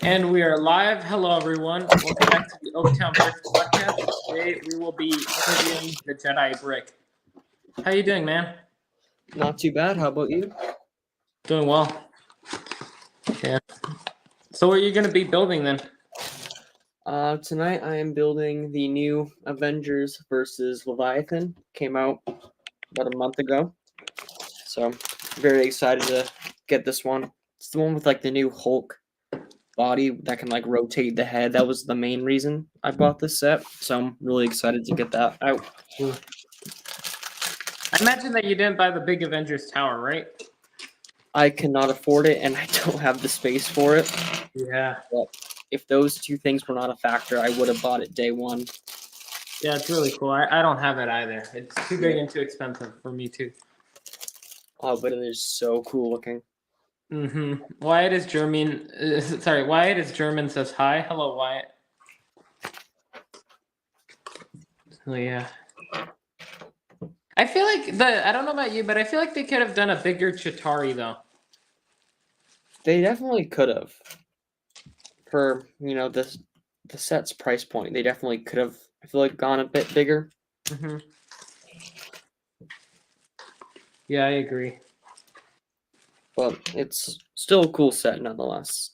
And we are live. Hello, everyone. Welcome back to the Oaktown Bricks podcast. Today we will be interviewing the Jedi Brick. How you doing, man? Not too bad. How about you? Doing well. Yeah. So what are you going to be building then? Tonight I am building the new Avengers versus Leviathan. Came out about a month ago. So very excited to get this one. It's the one with like the new Hulk body that can like rotate the head. That was the main reason I bought this set. So I'm really excited to get that out. I imagine that you didn't buy the big Avengers tower, right? I cannot afford it and I don't have the space for it. Yeah. But if those two things were not a factor, I would have bought it day one. Yeah, it's really cool. I don't have it either. It's too big and too expensive for me too. Oh, but it is so cool looking. Wyatt is German. Wyatt is German. Says hi. Hello, Wyatt. Oh yeah. I feel like I don't know about you, but I feel like they could have done a bigger Chitauri though. They definitely could have. For the set's price point, they definitely could have. I feel like gone a bit bigger. Yeah, I agree. But it's still a cool set nonetheless.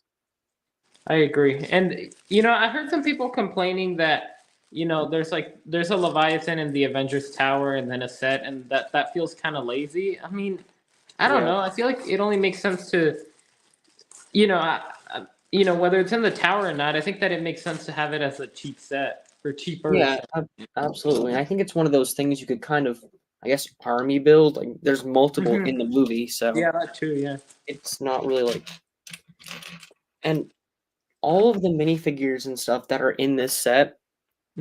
I agree, and I heard some people complaining that there's a Leviathan in the Avengers Tower and then a set, and that feels kind of lazy. I mean, I don't know. I feel like it only makes sense to, whether it's in the tower or not. I think that it makes sense to have it as a cheap set or cheaper. Yeah, absolutely. And I think it's one of those things you could kind of, I guess, army build. Like, there's multiple in the movie, so yeah, that too. Yeah, it's not really like, and all of the minifigures and stuff that are in this set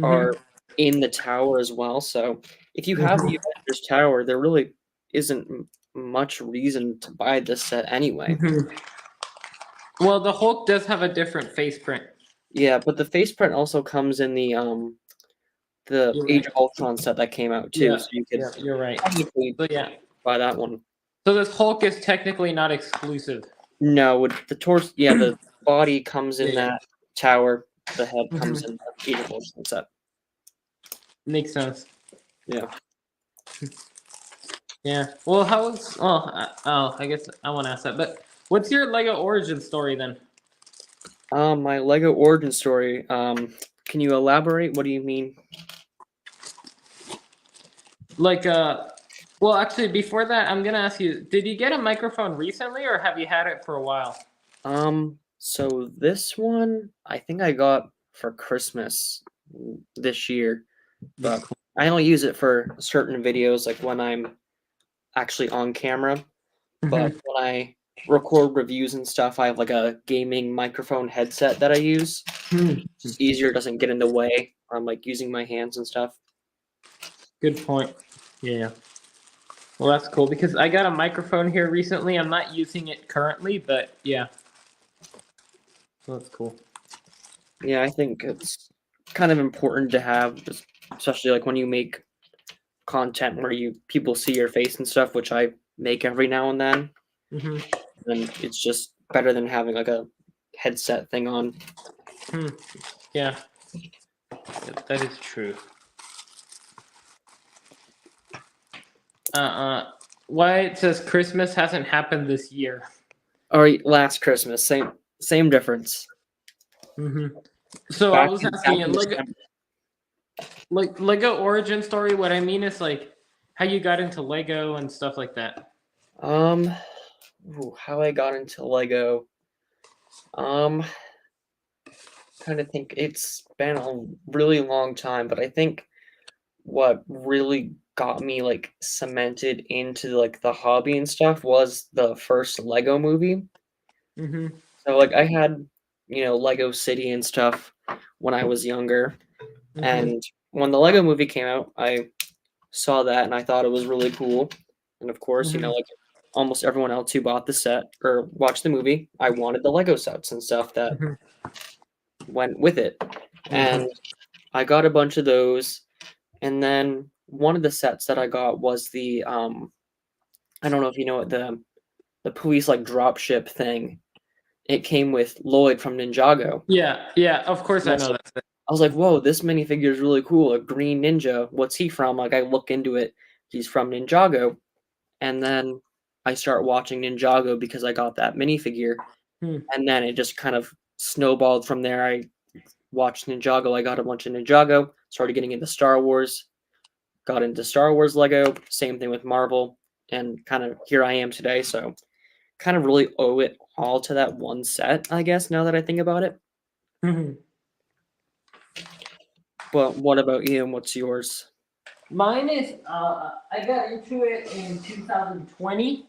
are in the tower as well. So if you have the Avengers Tower, there really isn't much reason to buy this set anyway. Well, the Hulk does have a different face print. Yeah, but the face print also comes in the Age of Ultron set that came out too. Yeah, So you could you're right. But yeah, buy that one. So this Hulk is technically not exclusive. No, the torso, the body comes in that tower. The head comes in the Age of Ultron set. Makes sense. Yeah. Yeah. Well, I guess I want to ask that. But what's your Lego origin story then? My Lego origin story. Can you elaborate? What do you mean? Well, actually, before that, I'm gonna ask you: did you get a microphone recently, or have you had it for a while? So this one, I think I got for Christmas this year, but I only use it for certain videos, like when I'm actually on camera. But when I record reviews and stuff, I have like a gaming microphone headset that I use. It's easier, doesn't get in the way. I'm like using my hands and stuff. Good point. Yeah. Well, that's cool because I got a microphone here recently. I'm not using it currently, but yeah. So that's cool. Yeah, I think it's kind of important to have, especially like when you make content where people see your face and stuff, which I make every now and then. And it's just better than having like a headset thing on. Yeah, that is true. Why it says Christmas hasn't happened this year? Or last Christmas, same difference. So I was asking you, like Lego origin story. What I mean is like how you got into Lego and stuff like that. How I got into Lego. Trying to think. It's been a really long time, but I think what really got me like cemented into like the hobby and stuff was the first Lego movie. So like I had Lego City and stuff when I was younger, and when the Lego movie came out, I saw that and I thought it was really cool. And of course, like almost everyone else who bought the set or watched the movie, I wanted the Lego sets and stuff that went with it. And I got a bunch of those. And then one of the sets that I got was the I don't know if you know what the police like drop ship thing. it came with Lloyd from Ninjago. Yeah, yeah. Of course, I know that. I was like, whoa, this minifigure is really cool. A green ninja. What's he from? Like, I look into it. He's from Ninjago. And then I start watching Ninjago because I got that minifigure. Hmm. And then it just kind of snowballed from there. I watched Ninjago. I got a bunch of Ninjago. Started getting into Star Wars. Got into Star Wars Lego. Same thing with Marvel. And kind of here I am today. So kind of really owe it all to that one set, I guess, now that I think about it. Mhm. But what about you? What's yours? Mine is I got into it in 2020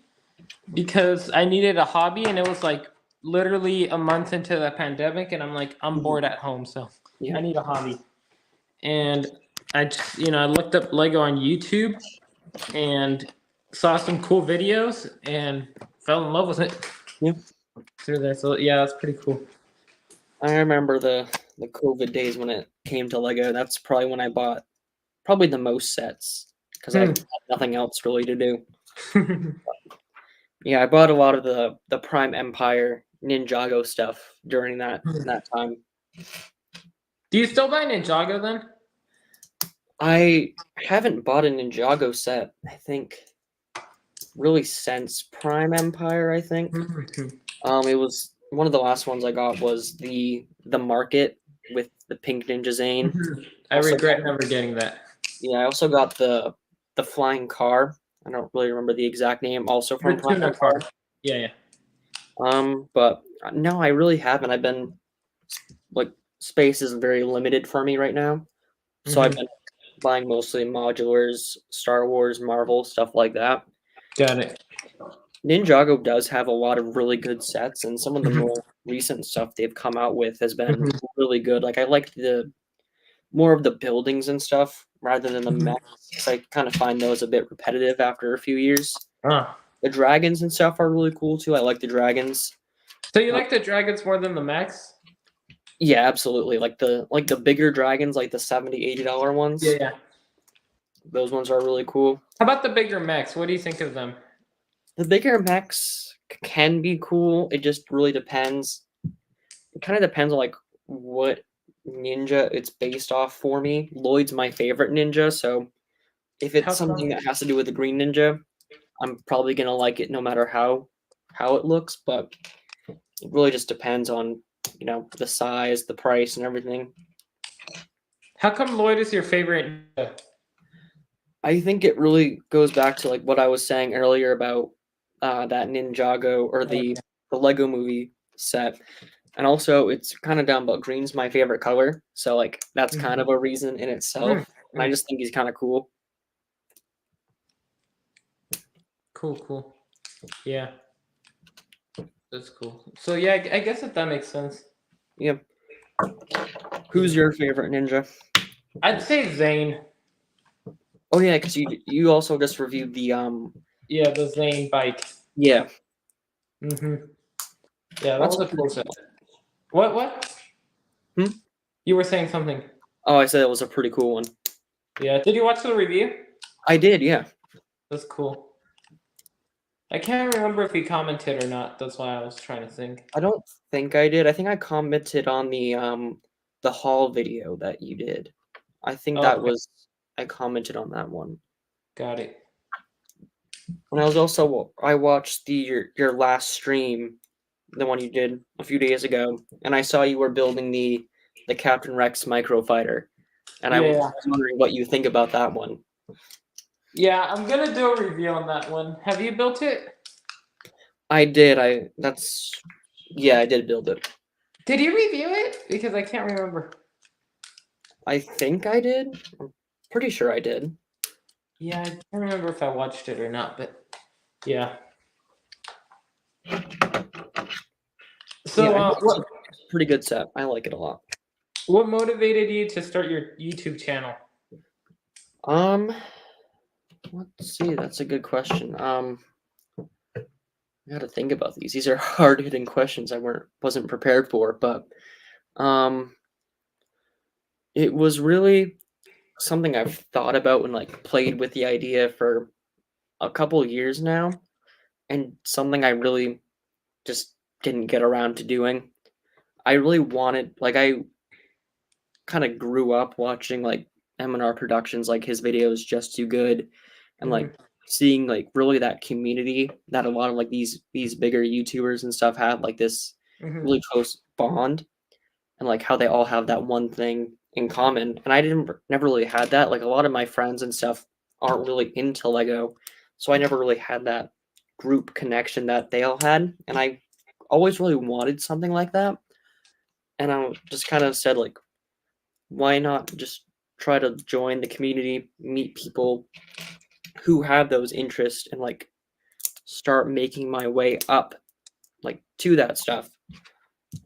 because I needed a hobby, and it was like literally a month into the pandemic, and I'm like, I'm Mhm. bored at home, so Yeah. I need a hobby. And I just, I looked up Lego on YouTube and saw some cool videos and fell in love with it Yeah. through there. So yeah, that's pretty cool. I remember the COVID days when it came to Lego. That's probably when I bought probably the most sets because I Hmm. had nothing else really to do. Yeah, I bought a lot of the Prime Empire Ninjago stuff during that time. Do you still buy Ninjago then? I haven't bought a Ninjago set, I think, really since Prime Empire, I think. It was one of the last ones I got was the market with the pink Ninja Zane. I Also, regret never getting that. yeah, I also got the flying car. I don't really remember the exact name. Also The from Prime tuna car. Empire. Yeah, yeah. But no, I really haven't. I've been like space is very limited for me right now, so I've Mhm. been buying mostly modulars, Star Wars, Marvel, stuff like that. Got it. Ninjago does have a lot of really good sets, and some of the Mhm. more recent stuff they've come out with has been Mhm. really good. Like I like the more of the buildings and stuff rather than the Mhm. mechs, 'cause I kind of find those a bit repetitive after a few years. Ah. The dragons and stuff are really cool too. I like the dragons. So you Uh, like the dragons more than the mechs? yeah, absolutely. Like the bigger dragons, like the $70-$80 Yeah, ones. yeah. Those ones are really cool. How about the bigger mechs? What do you think of them? The bigger mechs can be cool. It just really depends. It kind of depends on like what ninja it's based off for me. Lloyd's my favorite ninja, so if How it's come? something that has to do with the green ninja, I'm probably gonna like it no matter how it looks, but it really just depends on, the size, the price and everything. How come Lloyd is your favorite ninja? I think it really goes back to like what I was saying earlier about that Ninjago or Oh, the Lego movie set. And also it's kind of dumb, but green's my favorite color. So like that's yeah. kind of a reason in itself. Mhm. And I Mhm. just think he's kind of cool. Cool, cool. Yeah, that's cool. So yeah, I guess that makes sense. Yeah. Yeah. Who's your favorite ninja? I'd say Zane. Oh yeah, because you also just reviewed the Yeah, the Zane bike. yeah. Mm-hmm. Yeah, that That's was a pretty cool set. cool. What? What? Hmm? You were saying something. Oh, I said it was a pretty cool one. Yeah. Did you watch the review? I did, yeah. That's cool. I can't remember if he commented or not. That's why I was trying to think. I don't think I did. I think I commented on the haul video that you did. I think Oh, that okay. was I commented on that one. Got it. And I watched your last stream, the one you did a few days ago, and I saw you were building the Captain Rex microfighter. And I was Yeah. wondering what you think about that one. Yeah, I'm gonna do a review on that one. Have you built it? I did. Yeah, I did build it. Did you review it? Because I can't remember. I think I did. I'm pretty sure I did. Yeah, I can't remember if I watched it or not, but yeah. Yeah, So, I think it's a what pretty good set. I like it a lot. what motivated you to start your YouTube channel? Um, let's see. That's a good question. I got to think about these. These are hard hitting questions I wasn't prepared for, but um, it was really something I've thought about and like played with the idea for a couple years now, and something I really just didn't get around to doing. I really wanted like I kind of grew up watching like M&R Productions, like his videos Just Too Good, and like Hmm. seeing like really that community that a lot of like these bigger YouTubers and stuff have like this Hmm. really close bond, and like how they all have that one thing in common. And I didn't never really had that. Like a lot of my friends and stuff aren't really into Lego, so I never really had that group connection that they all had. And I always really wanted something like that. And I just kind of said like, why not just try to join the community, meet people who have those interests, and like start making my way up like to that stuff.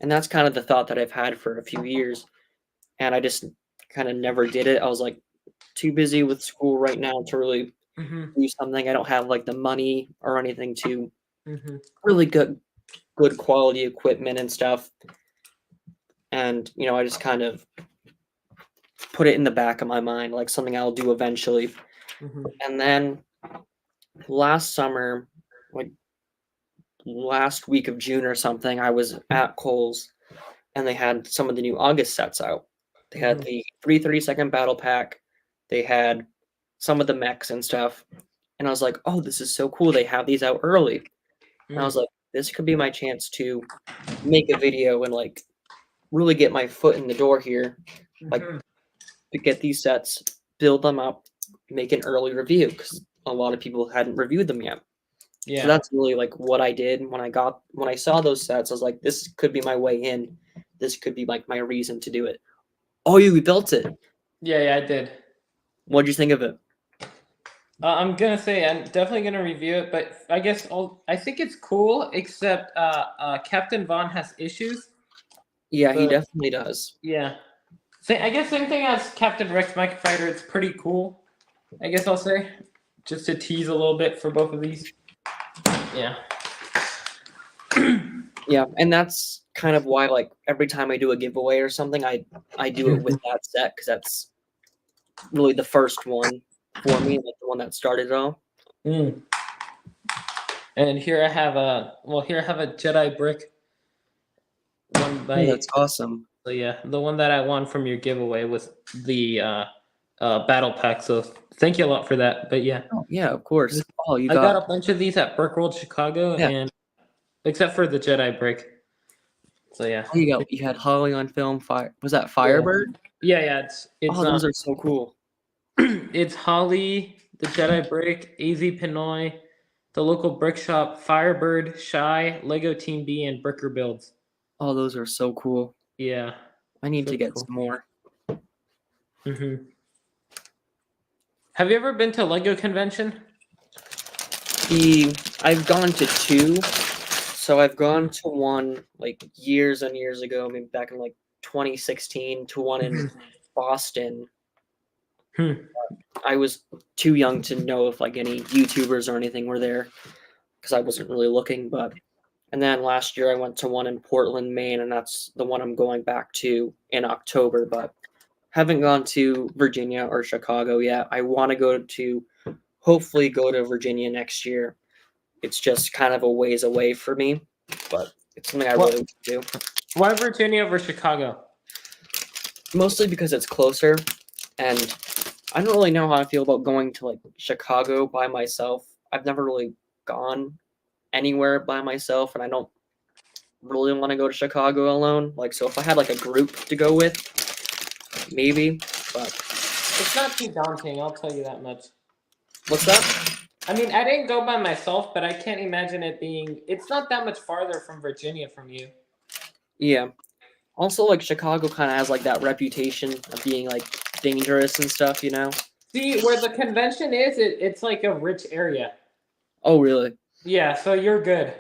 And that's kind of the thought that I've had for a few years, and I just kind of never did it. I was like too busy with school right now to really Hmm. do something. I don't have like the money or anything to Hmm. really good quality equipment and stuff. And I just kind of put it in the back of my mind like something I'll do eventually. Hmm. And then last summer, like last week of June or something, I was at Kohl's and they had some of the new August sets out. They had Hmm. the 330-second battle pack. They had some of the mechs and stuff. And I was like, oh, this is so cool. They have these out early. And I was like, this could be my chance to make a video and like really get my foot in the door here, like Hmm. to get these sets, build them up, make an early review because a lot of people hadn't reviewed them yet. So Yeah. that's really like what I did when I saw those sets. I was like, this could be my way in. This could be like my reason to do it. Oh, you built it. Yeah, yeah, I did. What'd you think of it? I'm gonna say I'm definitely gonna review it, but I think it's cool, except Captain Vaughn has issues. Yeah, he But definitely does. yeah, I guess same thing as Captain Rex Mech Fighter. It's pretty cool. I guess I'll say, just to tease a little bit for both of these. Yeah. Yeah, and that's kind of why like every time I do a giveaway or something, I do it with that set because that's really the first one for me, like the one that started it all. Mm. And here I have a Jedi brick one Oh, by that's awesome. so yeah, the one that I won from your giveaway was the battle pack. So thank you a lot for that. But yeah, Oh, yeah, of course. Oh, you I got got a bunch of these at Brickworld Chicago, yeah. and except for the Jedi brick. So yeah, Oh, you had Holly on film. Fire was that yeah, Firebird? yeah, yeah. It's Oh, those are so cool. it's Holly, the Jedi brick, AZ Pinoy, the local brick shop, Firebird, Shy, Lego Team B, and Bricker Builds. Oh, those are so cool. Yeah, I it's need to really get cool. some more. Hmm. Have you ever been to Lego convention? I've gone to two. So I've gone Mhm. to one like years and years ago, maybe back in like 2016, to one in Mhm. Boston. Hmm. I was too young to know if like any YouTubers or anything were there because I wasn't really looking. But and then last year I went to one in Portland, Maine, and that's the one I'm going back to in October. But haven't gone to Virginia or Chicago yet. I want to go to hopefully go to Virginia next year. It's just kind of a ways away for me, but it's something I really What? want to do. Why Virginia over Chicago? Mostly because it's closer, and I don't really know how I feel about going to like Chicago by myself. I've never really gone anywhere by myself, and I don't really want to go to Chicago alone. Like, so if I had like a group to go with, maybe. But It's not too daunting, I'll tell you that much. what's that? I mean, I didn't go by myself, but I can't imagine it being. It's not that much farther from Virginia from you. Yeah. Also, like Chicago kind of has like that reputation of being like dangerous and stuff, you know? See, where the convention is, it's like a rich area. Oh, really? Yeah, so you're good.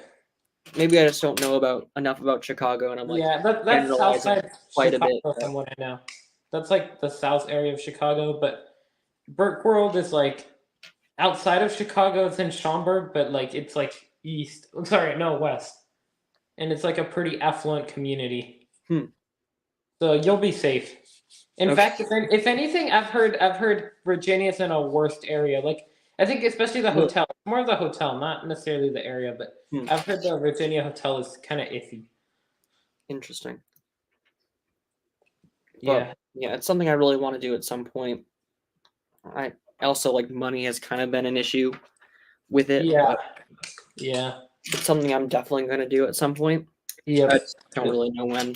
Maybe I just don't know about enough about Chicago, and I'm like Yeah, that's south generalizing side quite a bit. Chicago from what I know. That's like the south area of Chicago, but Burke World is like outside of Chicago. It's in Schaumburg, but like it's like east. Sorry, no, west. And it's like a pretty affluent community. Hmm. So you'll be safe. In Okay. fact, if anything, I've heard Virginia's in a worst area. Like I think especially the Well, hotel. More of the hotel, not necessarily the area, but hmm, I've heard the Virginia hotel is kind of iffy. interesting. But Yeah. yeah, it's something I really want to do at some point. I also like money has kind of been an issue with it, Yeah. but Yeah. it's something I'm definitely going to do at some point. I Yep. just don't really know when.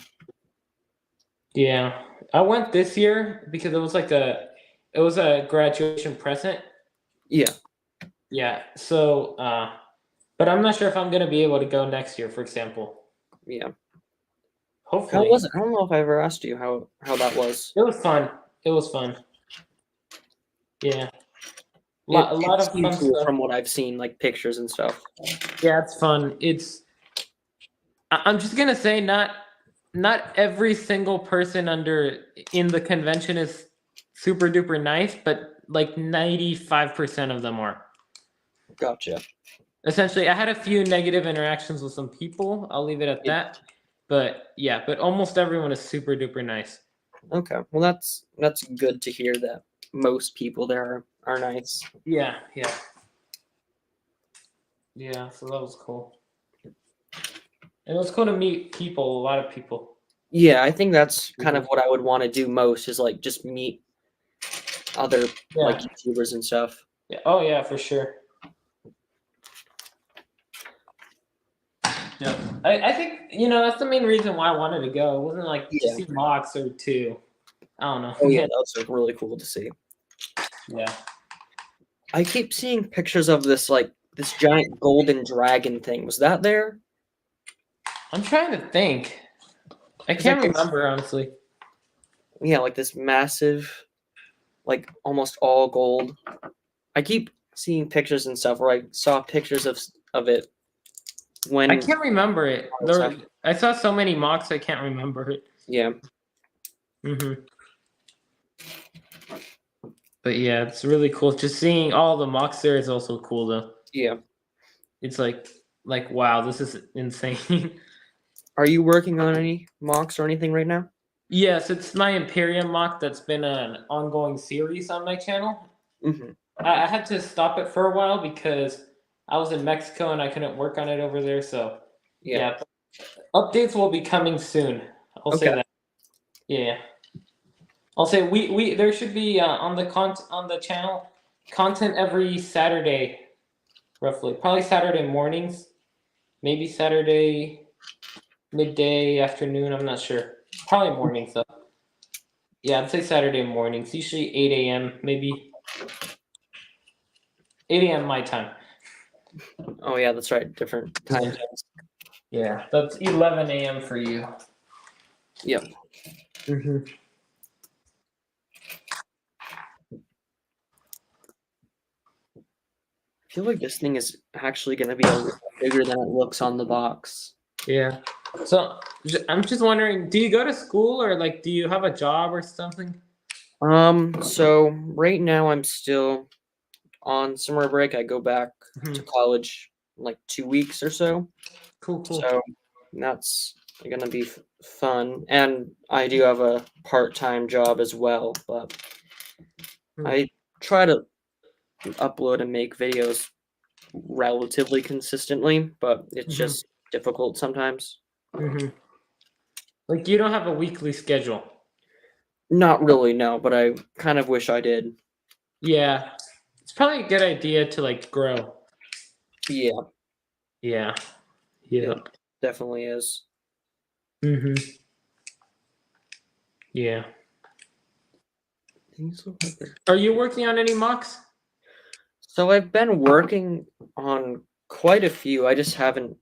Yeah. I went this year because it was a graduation present. Yeah, Yeah. So but I'm not sure if I'm gonna be able to go next year, for example. yeah. How Hopefully. was it? I don't know if I ever asked you how that was. It was fun. It was fun. Yeah. It A lot it of seemed fun cool stuff. from what I've seen, like pictures and stuff. Yeah, it's fun. I'm just gonna say not every single person in the convention is super duper nice, but like 95% of them are. Gotcha. Essentially, I had a few negative interactions with some people. I'll leave it at It, that. But yeah, but almost everyone is super duper nice. okay, well that's good to hear that most people there are nice. Yeah, yeah, yeah. So that was cool. And it was cool to meet people, a lot of people. Yeah, I think that's kind of Mhm. what I would want to do most is like just meet other like Yeah, YouTubers and stuff. yeah. Oh yeah, for sure. Yeah, I think that's the main reason why I wanted to go. It wasn't like to Yeah. see mocks or to I don't know. Oh yeah, Yeah, that's like really cool to see. yeah. I keep seeing pictures of this giant golden dragon thing. Was that there? I'm trying to think. I Because I can't kept remember honestly. yeah, like this massive, like almost all gold. I keep seeing pictures and stuff where I saw pictures of it I when can't remember it. I was I saw so many mocks. I can't remember it. yeah. Hmm. But yeah, it's really cool. Just seeing all the mocks there is also cool though. Yeah. It's like wow, this is insane. Are you working on any mocks or anything right now? Yes, it's my Imperium mock that's been an ongoing series on my channel. Hmm. I had to stop it for a while because I was in Mexico and I couldn't work on it over there. So Yeah. yeah, updates will be coming soon. I'll say Okay. that. Yeah, I'll say we there should be on the channel content every Saturday, roughly. Probably Saturday mornings, maybe Saturday midday, afternoon. I'm not sure. Probably mornings though. Yeah, I'd say Saturday mornings. Usually 8 a.m. Maybe 8 a.m. my time. Oh yeah, that's right. Different time Yeah. zones. Yeah, that's 11 a.m. for you. Yep. Hmm. I feel like this thing is actually going to be a lot bigger than it looks on the box. Yeah. So I'm just wondering, do you go to school or like do you have a job or something? So right now I'm still on summer break. I go back Hmm. to college in like 2 weeks or so. Cool, cool. So that's gonna be fun. And I do have a part-time job as well, but Hmm. I try to upload and make videos relatively consistently, but it's Hmm. just difficult sometimes. Hmm. Like you don't have a weekly schedule. Not really, no, but I kind of wish I did. Yeah. It's probably a good idea to like grow. Yeah, Yeah. it Yep. definitely is. Hmm. Yeah. Things look like they're Are you working on any mocks? So I've been working on quite a few. I just haven't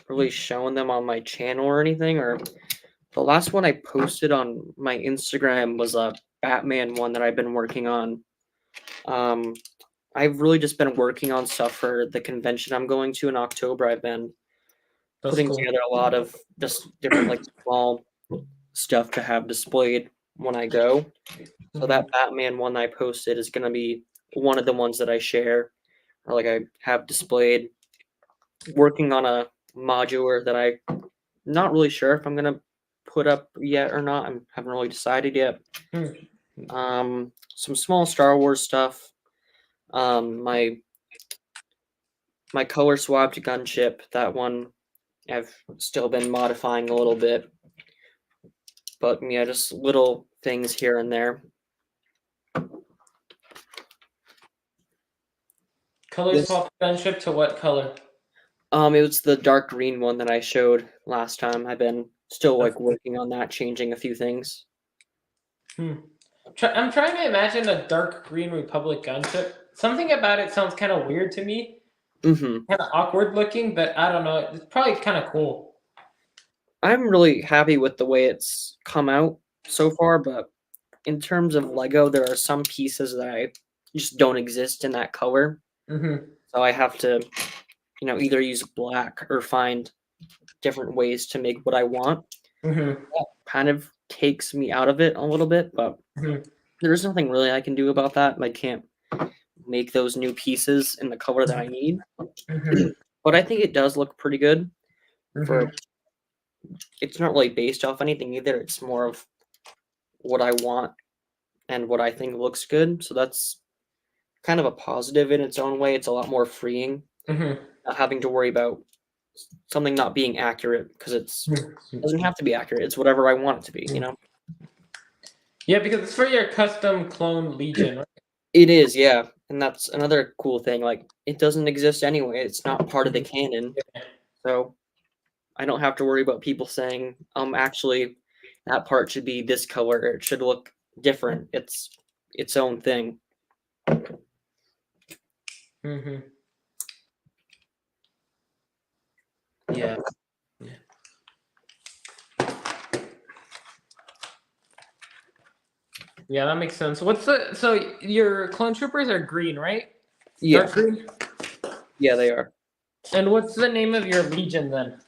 really shown them on my channel or anything. Or the last one I posted on my Instagram was a Batman one that I've been working on. Um, I've really just been working on stuff for the convention I'm going to in October. I've been That's putting cool. together a lot of just different like small stuff to have displayed when I go. So Hmm. that Batman one I posted is gonna be one of the ones that I share or like I have displayed. Working on a modular that I'm not really sure if I'm gonna put up yet or not. I haven't really decided yet. Hmm. Some small Star Wars stuff. My color swapped gunship, that one I've still been modifying a little bit. But yeah, just little things here and there. Color swap gunship to what color? It was the dark green one that I showed last time. I've been still like working on that, changing a few things. I'm trying to imagine a dark green Republic gunship. Something about it sounds kind of weird to me. Mm-hmm. Kind of awkward looking, but I don't know. It's probably kind of cool. I'm really happy with the way it's come out so far, but in terms of Lego, there are some pieces that I just don't exist in that color. Mm-hmm. So I have to, either use black or find different ways to make what I want. Mm-hmm. That kind of takes me out of it a little bit, but there's nothing really I can do about that. I can't make those new pieces in the color that I need. Mm-hmm. But I think it does look pretty good. Mm-hmm. It's not really based off anything either. It's more of what I want and what I think looks good. So that's kind of a positive in its own way. It's a lot more freeing, Mm-hmm. not having to worry about something not being accurate, because it doesn't have to be accurate. It's whatever I want it to be, Yeah, because it's for your custom clone Legion, right? It is, yeah. And that's another cool thing. Like, it doesn't exist anyway. It's not part of the canon. Yeah. So I don't have to worry about people saying, actually, that part should be this color. Or it should look different. It's its own thing. Mm-hmm. Yeah. Yeah, that makes sense. So your clone troopers are green, right? Yeah. Dark green? Yeah, they are. And what's the name of your Legion then?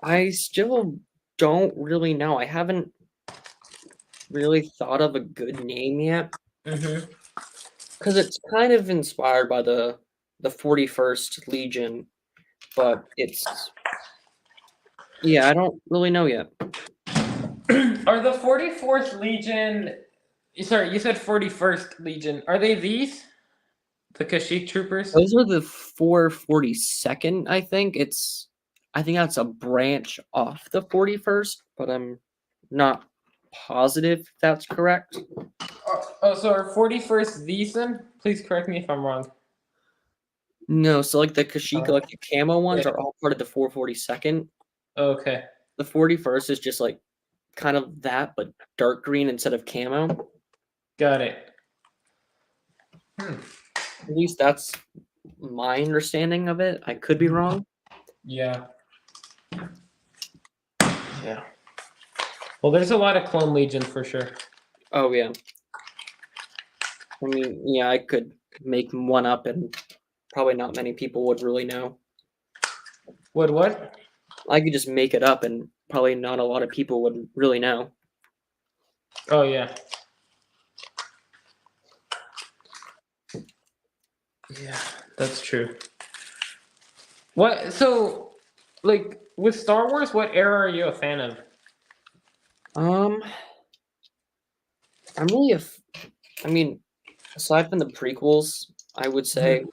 I still don't really know. I haven't really thought of a good name yet. Mm-hmm. Because it's kind of inspired by the 41st Legion, but I don't really know yet. Are the 44th Legion? Sorry, you said 41st Legion. Are they these? The Kashyyyk troopers? Those are the 442nd, I think. I think that's a branch off the 41st, but I'm not positive if that's correct. So are 41st these then? Please correct me if I'm wrong. No, so like the Kashyyyk, like the camo ones Yeah. are all part of the 442nd. Okay. The 41st is just like kind of that, but dark green instead of camo. Got it. At least that's my understanding of it. I could be wrong. Yeah. Yeah. Well, there's a lot of clone Legion for sure. Oh yeah. I mean, yeah, I could make one up and probably not many people would really know. What? I could just make it up and probably not a lot of people would really know. Oh yeah. Yeah, that's true. So like with Star Wars, what era are you a fan of? I'm really I mean, aside from the prequels, I would say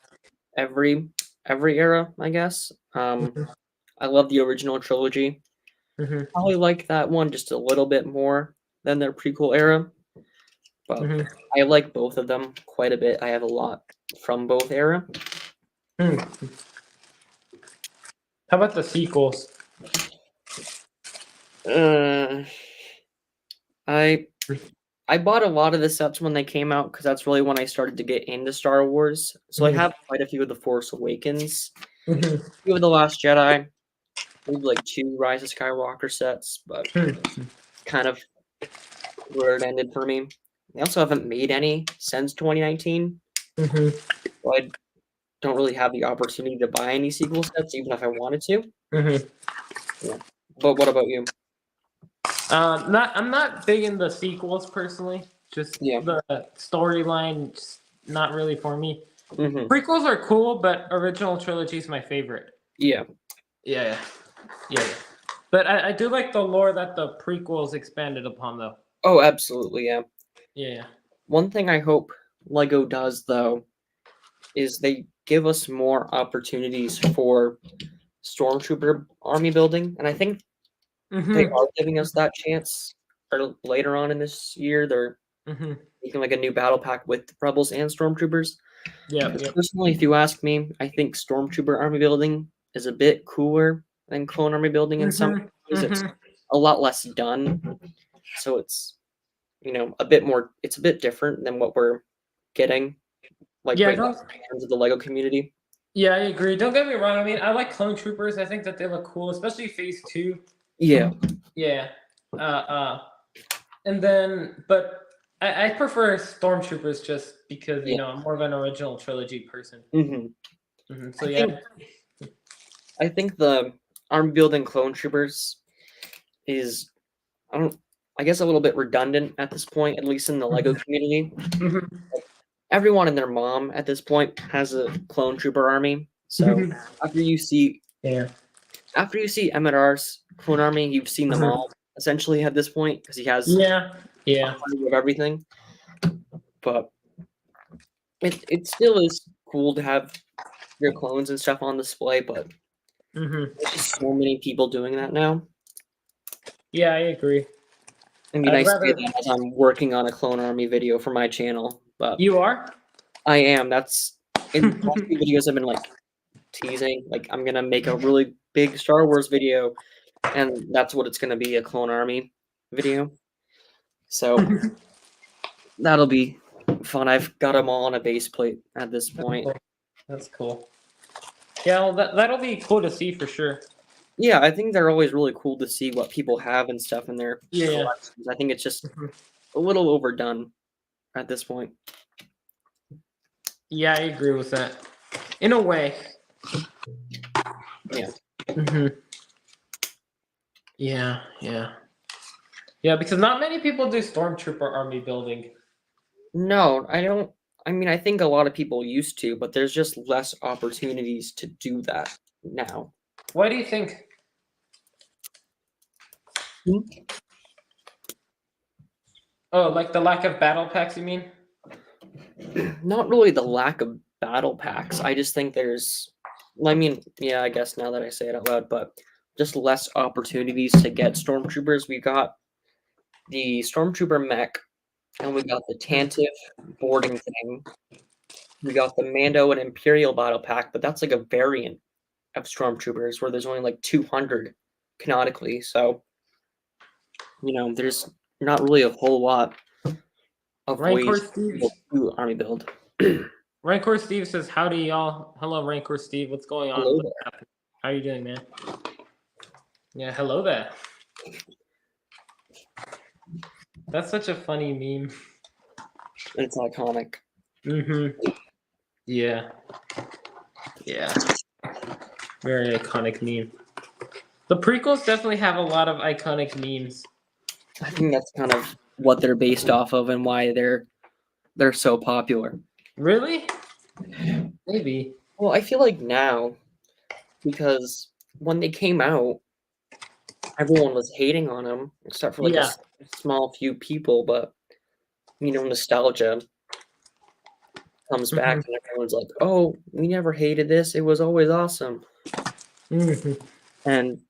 every era, I guess. I love the original trilogy. Mm-hmm. Probably like that one just a little bit more than their prequel era. But I like both of them quite a bit. I have a lot from both era. How about the sequels? I bought a lot of the sets when they came out because that's really when I started to get into Star Wars. So I have quite a few of the Force Awakens, a few of the Last Jedi, maybe like 2 Rise of Skywalker sets, but kind of where it ended for me. They also haven't made any since 2019. So I don't really have the opportunity to buy any sequel sets, even if I wanted to. Yeah. But what about you? I'm not big in the sequels personally. Just the storyline, just not really for me. Prequels are cool, but original trilogy is my favorite. Yeah. But I do like the lore that the prequels expanded upon, though. Oh, absolutely, yeah. Yeah. One thing I hope Lego does though is they give us more opportunities for stormtrooper army building, and I think they Mm-hmm. are giving us that chance. Or later on in this year, they're Mm-hmm. making like a new battle pack with rebels and stormtroopers. Yep. 'Cause Yep. personally, if you ask me, I think stormtrooper army building is a bit cooler than clone army building in some Mm-hmm. ways. It's Mm-hmm. a lot less done, so it's a bit more. It's a bit different than what we're getting like Yeah. right now Don't. in terms of the Lego community. Yeah, I agree. Don't get me wrong. I mean, I like clone troopers. I think that they look cool, especially Phase Two. Yeah, Yeah. Uh. And then, but I prefer stormtroopers just because yeah. I'm more of an original trilogy person. hmm So I think yeah. I think the army building clone troopers is I don't I guess a little bit redundant at this point, at least in the Lego community. Mhm. Everyone and their mom at this point has a clone trooper army. So after you see Yeah. after you see Emitar's clone army, you've seen them Mhm. all essentially at this point because he has Yeah. a Yeah. hundred of everything. But it still is cool to have your clones and stuff on display. But Hmm. there's just so many people doing that now. Yeah, I agree. It'd be I'd nice to do rather that as I'm working on a clone army video for my channel. But you are. I am. That's in the past few videos I've been like teasing. Like I'm gonna make a really big Star Wars video, and that's what it's gonna be, a clone army video. So that'll be fun. I've got them all on a base plate at this point. That's cool. Yeah, well, that'll be cool to see for sure. Yeah, I think they're always really cool to see what people have and stuff in their Yeah. Yeah. collections. I think it's just Mhm. a little overdone at this point. Yeah, I agree with that. In a way. Yeah. Hmm. Yeah. Yeah. Yeah, because not many people do stormtrooper army building. No, I don't. I mean, I think a lot of people used to, but there's just less opportunities to do that now. Why do you think? Oh, like the lack of battle packs, you mean? Not really the lack of battle packs. I just think I mean, yeah, I guess now that I say it out loud, but just less opportunities to get stormtroopers. We got the stormtrooper mech, and we got the Tantive boarding thing. We got the Mando and Imperial battle pack, but that's like a variant of stormtroopers where there's only like 200 canonically. So, there's not really a whole lot of Rancor ways for Steve. people to do army build. Rancor Steve says, "Howdy, y'all. Hello, Rancor Steve. What's going on? Hello What's there. happening? How are you doing, man? Yeah, hello there. That's such a funny meme. It's iconic. Mm-hmm. Yeah. Yeah. Very iconic meme. The prequels definitely have a lot of iconic memes. I think that's kind of what they're based off of and why they're so popular. Really? Maybe. Well, I feel like now, because when they came out, everyone was hating on them, except for like Yeah. small few people. But nostalgia comes back, Mm-hmm. and everyone's like, "Oh, we never hated this. It was always awesome." Mm-hmm. And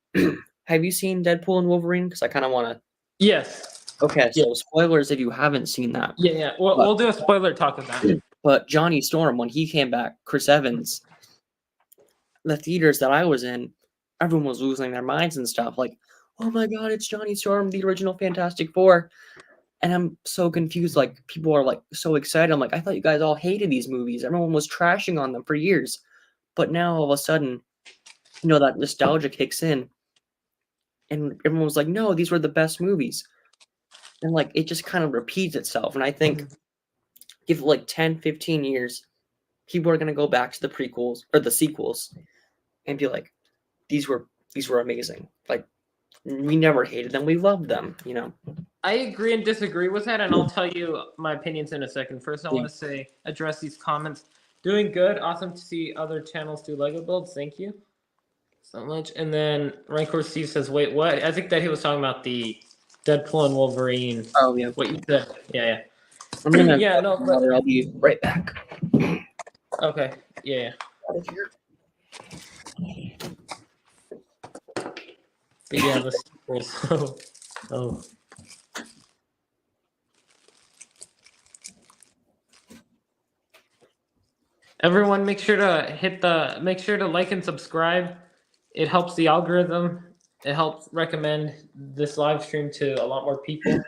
have you seen Deadpool and Wolverine? Because I kind of want to. Yes. Okay, Yeah. so spoilers if you haven't seen that. Yeah. Yeah. Well, But, we'll do a spoiler talk of that. but Johnny Storm, when he came back, Chris Evans, the theaters that I was in, everyone was losing their minds and stuff. Like, oh my god, it's Johnny Storm, the original Fantastic Four. And I'm so confused. Like, people are like so excited. I'm like, I thought you guys all hated these movies. Everyone was trashing on them for years. But now all of a sudden, that nostalgia kicks in. And everyone was like, no, these were the best movies. And like it just kind of repeats itself. And I think give it like 10, 15 years, people are gonna go back to the prequels or the sequels and be like, these were amazing. Like we never hated them, we loved them. I agree and disagree with that, and I'll tell you my opinions in a second. First, I Yeah. want to address these comments. Doing good. Awesome to see other channels do Lego builds. Thank you so much. And then Rancor Steve says, wait, what? I think that he was talking about the Deadpool and Wolverine. Oh yeah. What you said. Yeah, yeah. I'm gonna Yeah, grab no, some but water. I'll be right back. okay, yeah. Out of here. But yeah, the sequels. Oh. Everyone, make sure to like and subscribe. It helps the algorithm. It helps recommend this live stream to a lot more people.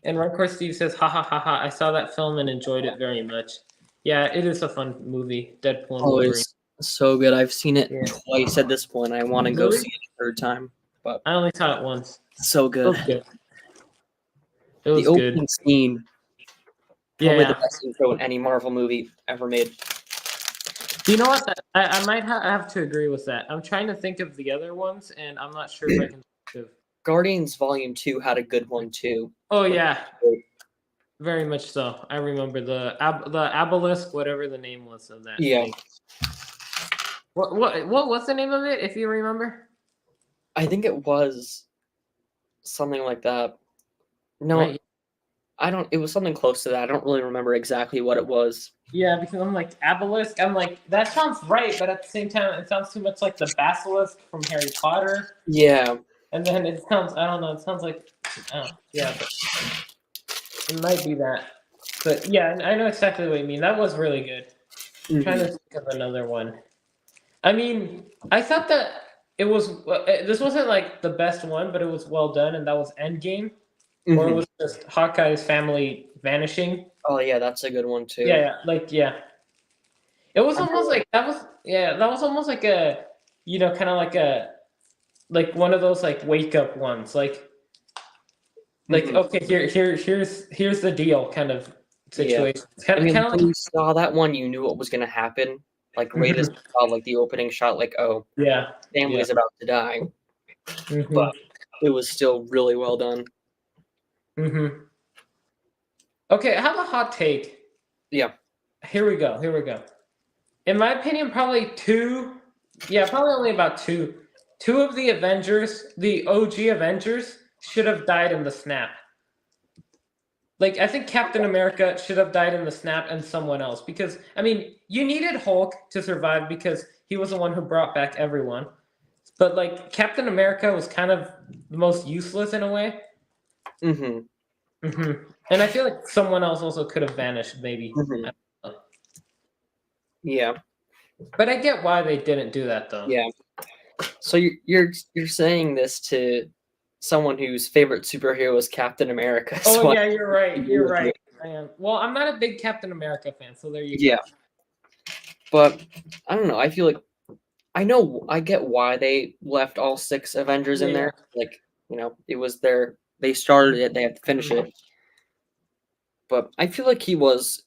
And Runcore Steve says, "Ha ha ha ha! I saw that film and enjoyed it very much. Yeah, it is a fun movie, Deadpool and Oh, Wolverine. it's so good. I've seen it Yeah. twice at this point. I want to go Really? see it a third time, but I only saw it once. so It good. was good. It The was good. opening scene, probably the Yeah. best intro in any Marvel movie ever made. You know what? I might have to agree with that. I'm trying to think of the other ones, and I'm not sure if I can think of. Guardians Volume 2 had a good one too. Oh Like, yeah, very much so. I remember the obelisk, whatever the name was of that yeah, thing. What was the name of it? If you remember, I think it was something like that. No, right? I don't. It was something close to that. I don't really remember exactly what it was. Yeah, because I'm like obelisk. I'm like that sounds right, but at the same time, it sounds too much like the basilisk from Harry Potter. Yeah, And then it sounds, I don't know, it sounds like, oh, yeah, but it might be that. But yeah, I know exactly what you mean. That was really good. I'm trying to mhm, think of another one. I mean, I thought that it was, this wasn't like the best one, but it was well done, and that was Endgame, where it mhm. was just Hawkeye's family vanishing. Oh yeah, that's a good one Yeah, too. yeah, like, yeah. It was I'm almost like, that was almost like a, kind of like one of those like wake up ones. Like mhm, okay, here's the deal kind of yeah. situation. It's I kind mean, of when like you saw that one, you knew what was gonna happen. Like right as you saw like the opening shot, like oh, yeah, yeah. family's about to die, but hmm it was still really well done. hmm Okay, I have a hot take. Yeah. Here we go. Here we go. In my opinion, probably two. Yeah, probably only about two. Two of the Avengers, the OG Avengers, should have died in the snap. Like I think Captain America should have died in the snap and someone else because I mean you needed Hulk to survive because he was the one who brought back everyone. But like Captain America was kind of the most useless in a way. Mhm. And I feel like someone else also could have vanished maybe. Mhm. I don't know. Yeah. But I get why they didn't do that though. Yeah. So you're saying this to someone whose favorite superhero is Captain America. Oh So I yeah, you're right. agree You're with you. right. I am. Well, I'm not a big Captain America fan, so there you Yeah, go. but I don't know. I feel like I get why they left all six Avengers Yeah, in yeah. there. Like, it was they started it, they have to finish it. But I feel like he was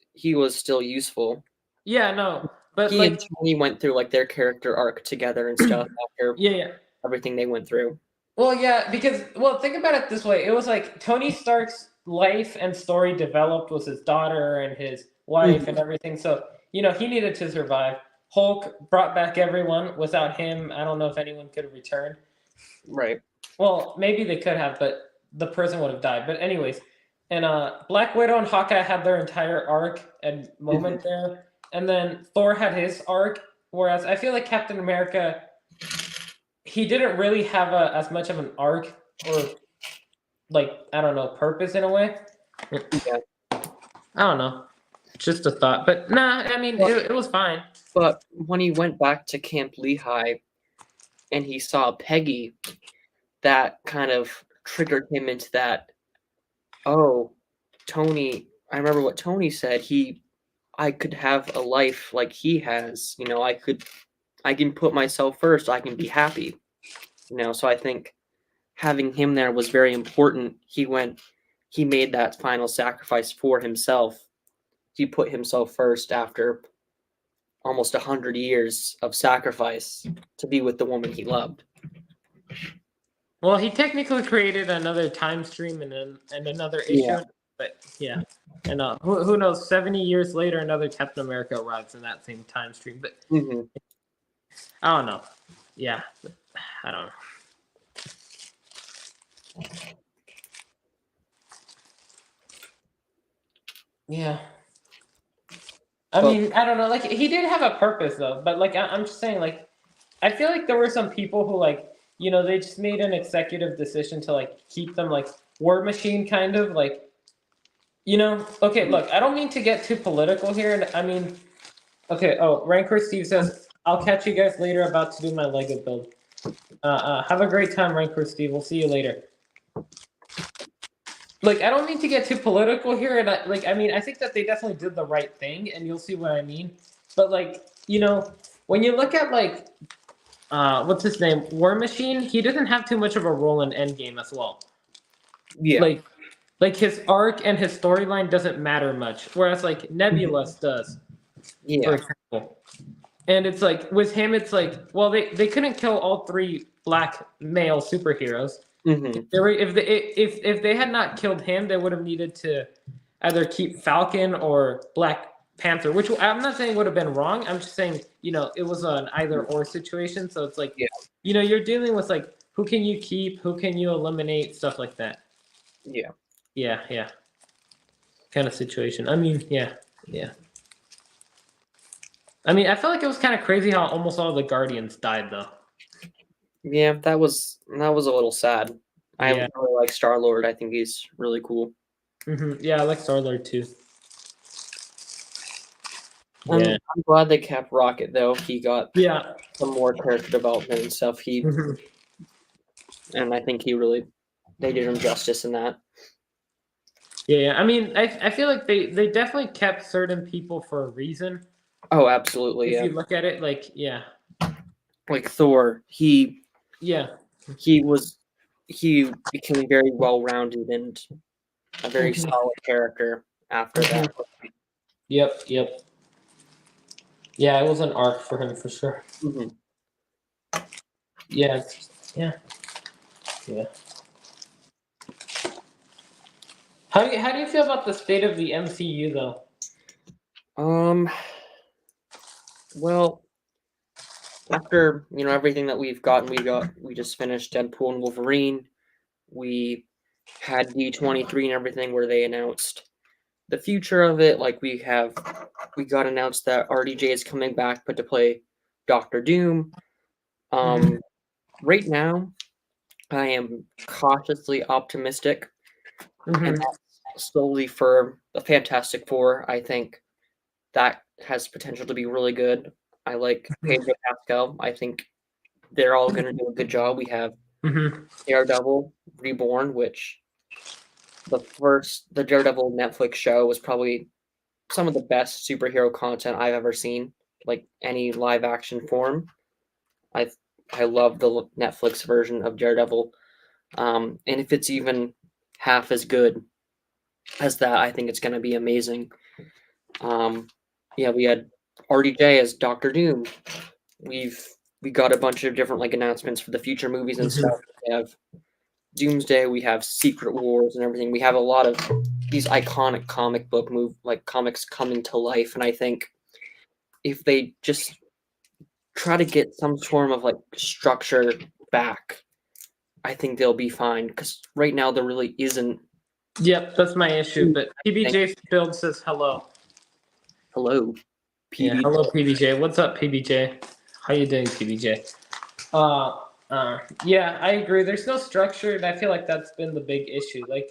still useful. Yeah, no. But He and like Tony went through like their character arc together and stuff after yeah, yeah. everything they went through. Well, yeah, because think about it this way. It was like Tony Stark's life and story developed was his daughter and his wife Mhm. and everything. So, he needed to survive. Hulk brought back everyone. Without him, I don't know if anyone could have returned. Right. Well, maybe they could have, but the person would have died. But anyways, and Black Widow and Hawkeye had their entire arc and Mhm. moment there. And then Thor had his arc, whereas I feel like Captain America he didn't really have as much of an arc or like I don't know purpose in a way. Yeah. I don't know, just a thought. But nah, I mean But it was fine. but when he went back to Camp Lehigh and he saw Peggy, that kind of triggered him into that, oh, Tony, I remember what Tony said. I could have a life like he has. I can put myself first. I can be happy. So I think having him there was very important. He made that final sacrifice for himself. He put himself first after almost 100 years of sacrifice to be with the woman he loved. Well, he technically created another time stream and another Yeah. issue, but yeah. And who knows? 70 years later, another Captain America arrives in that same time stream. But Hmm. I don't know. Yeah, I don't know. Yeah. I But mean, I don't know. Like he did have a purpose though, but like I'm just saying, like I feel like there were some people who like they just made an executive decision to like keep them like War Machine kind of like Okay, look, I don't mean to get too political here, and I mean, okay. Oh, Rancor Steve says I'll catch you guys later. About to do my Lego build. Have a great time, Rancor Steve. We'll see you later. Like, I don't mean to get too political here, and I mean, I think that they definitely did the right thing, and you'll see what I mean. But like, when you look at like, what's his name, War Machine, he doesn't have too much of a role in Endgame as well. yeah, Like his arc and his storyline doesn't matter much, whereas like Nebulous does, for yeah, example. And it's like with him, it's like, well, they couldn't kill all three black male superheroes. hmm If they had not killed him, they would have needed to either keep Falcon or Black Panther, which I'm not saying would have been wrong. I'm just saying, it was an either or situation. So it's like, yeah, you're dealing with like who can you keep, who can you eliminate, stuff like that. yeah. Yeah, kind of situation. I mean, yeah. I mean, I felt like it was kind of crazy how almost all the Guardians died, though. Yeah, that was a little sad. I Yeah. really like Star Lord. I think he's really cool. Yeah, I like Star Lord too. I'm Yeah. I'm glad they kept Rocket though. He got Yeah. some more character development and stuff. Mhm. And I think they did him justice in that. Yeah. I mean, I feel like they definitely kept certain people for a reason. Oh, absolutely, If yeah. you look at it, like, yeah. Like Thor, he Yeah. he was he became very well rounded and a very Mhm. solid character after that. Mhm. Yep. Yeah, it was an arc for him for sure. Mhm. Yeah. Yeah. How do you feel about the state of the MCU though? Um. Well, after everything that we've gotten, we just finished Deadpool and Wolverine. We had D23 and everything where they announced the future of it. Like we got announced that RDJ is coming back, but to play Doctor Doom. Mhm. Um, right now, I am cautiously optimistic, and Mhm. that's solely for the Fantastic Four. I think that has potential to be really good. I like Pedro Pascal. I think they're all going to do a good job. We have Mhm. Daredevil Reborn, which the Daredevil Netflix show was probably some of the best superhero content I've ever seen, like any live action form. I I love the Netflix version of Daredevil, and if it's even half as good as that, I think it's going to be amazing. Um, yeah, we had RDJ as Doctor Doom. We've we got a bunch of different like announcements for the future movies and stuff. Mhm. We have Doomsday, we have Secret Wars and everything. We have a lot of these iconic comics coming to life, and I think if they just try to get some form of like structure back, I think they'll be fine. Because right now there really isn't. Yep, that's my issue. But Anything. PBJ build says hello. Hello, Yeah, PD. hello PBJ. What's up, PBJ? How you doing, PBJ? Yeah, I agree. There's no structure, and I feel like that's been the big issue. Like,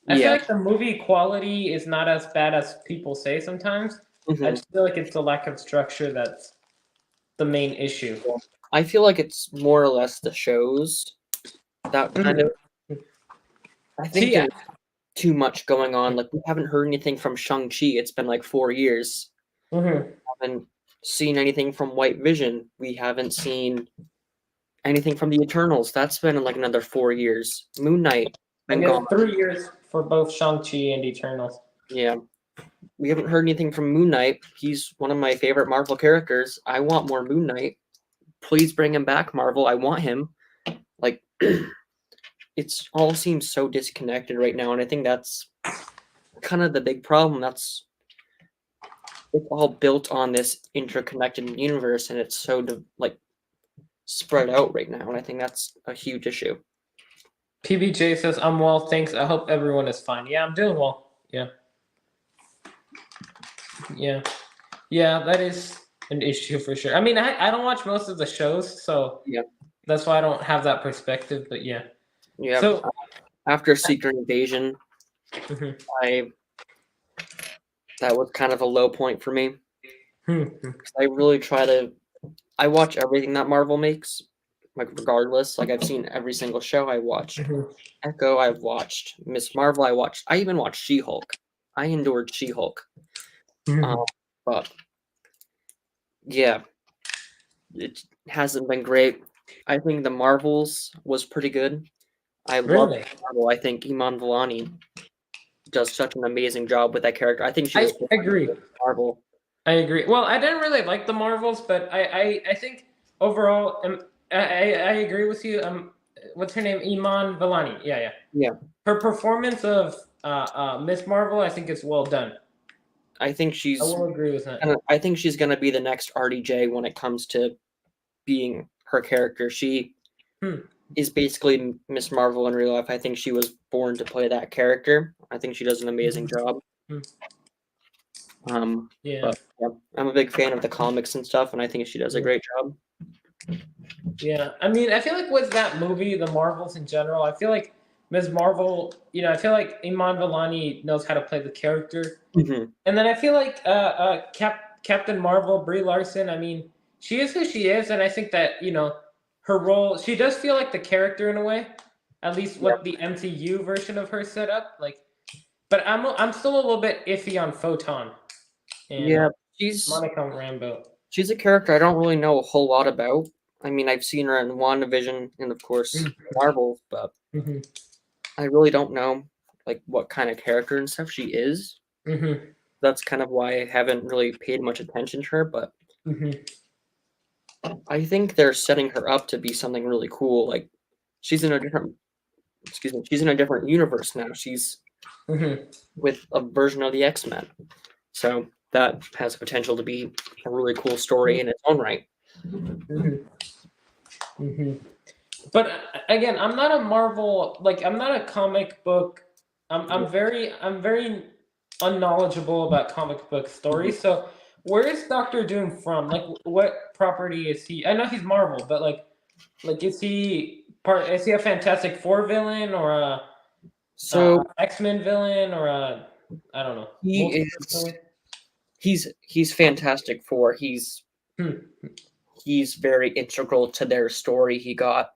I feel Yeah. like the movie quality is not as bad as people say sometimes. I hmm just feel like it's the lack of structure that's the main issue. I feel like it's more or less the shows that kind of. Mhm. I think See, there's too much going on. Like we haven't heard anything from Shang Chi. It's been like 4 years. mhm. Haven't seen anything from White Vision. We haven't seen anything from the Eternals. That's been in like another 4 years. Moon Knight I been guess gone. 3 years for both Shang-Chi and Eternals. Yeah. We haven't heard anything from Moon Knight. He's one of my favorite Marvel characters. I want more Moon Knight. Please bring him back, Marvel. I want him. Like it's all seems so disconnected right now, and I think that's kind of the big problem. It's all built on this interconnected universe, and it's so like spread out right now, and I think that's a huge issue. PBJ says, I'm well, thanks. I hope everyone is fine. Yeah, I'm doing well. Yeah. Yeah. Yeah, that is an issue for sure. I mean, I don't watch most of the shows, so Yeah, that's why I don't have that perspective. But yeah. yeah. So. After Secret Invasion, Mhm. I that was kind of a low point for me. Mhm. 'Cause I really try to. I watch everything that Marvel makes, like regardless. Like I've seen every single show. I watched Mhm. Echo. I've watched Miss Marvel. I watched. I even watched She-Hulk. I endured She-Hulk. Um, Mhm. but yeah, it hasn't been great. I think the Marvels was pretty good. I love Really, Marvel. I think Iman Vellani does such an amazing job with that character. I think she I was born agree. for Marvel. I agree. Well, I didn't really like the Marvels, but I think overall, I agree with you. What's her name? Iman Vellani. Yeah, yeah. Yeah, Her performance of Miss Marvel, I think is well done. I think I she's. will agree with that. I think she's gonna be the next RDJ when it comes to being her character. She Hmm. is basically Miss Marvel in real life. I think she was born to play that character. I think she does an amazing job. Hmm. Um, Yeah. but yeah, I'm a big fan of the comics and stuff, and I think she does a Yeah. great job. Yeah. I mean, I feel like with that movie, the Marvels in general, I feel like Ms. Marvel, I feel like Iman Vellani knows how to play the character. Hmm. And then I feel like Captain Marvel, Brie Larson, I mean, she is who she is. And I think that, her role, she does feel like the character in a way, at least Yeah, what the MCU version of her set up. Like, but I'm still a little bit iffy on Photon and yeah, she's Monica Rambeau. she's a character I don't really know a whole lot about. I mean, I've seen her in WandaVision and of course Marvel, but Mm-hmm. I really don't know like what kind of character and stuff she is. Mm-hmm. That's kind of why I haven't really paid much attention to her, but Mm-hmm. I think they're setting her up to be something really cool. Like she's in a different excuse me, she's in a different universe now. She's Mm-hmm. with a version of the X-Men. So that has potential to be a really cool story in its own right. Mm-hmm. Mm-hmm. But again, I'm not a Marvel like I'm not a comic book. Yeah. I'm very unknowledgeable about comic book Mhm. stories. So where is Doctor Doom from? Like what property is he? I know he's Marvel, but like is he a Fantastic Four villain or a So X-Men villain or a I don't know he multiverse is villain? he's Fantastic Four. Hmm. He's very integral to their story. He got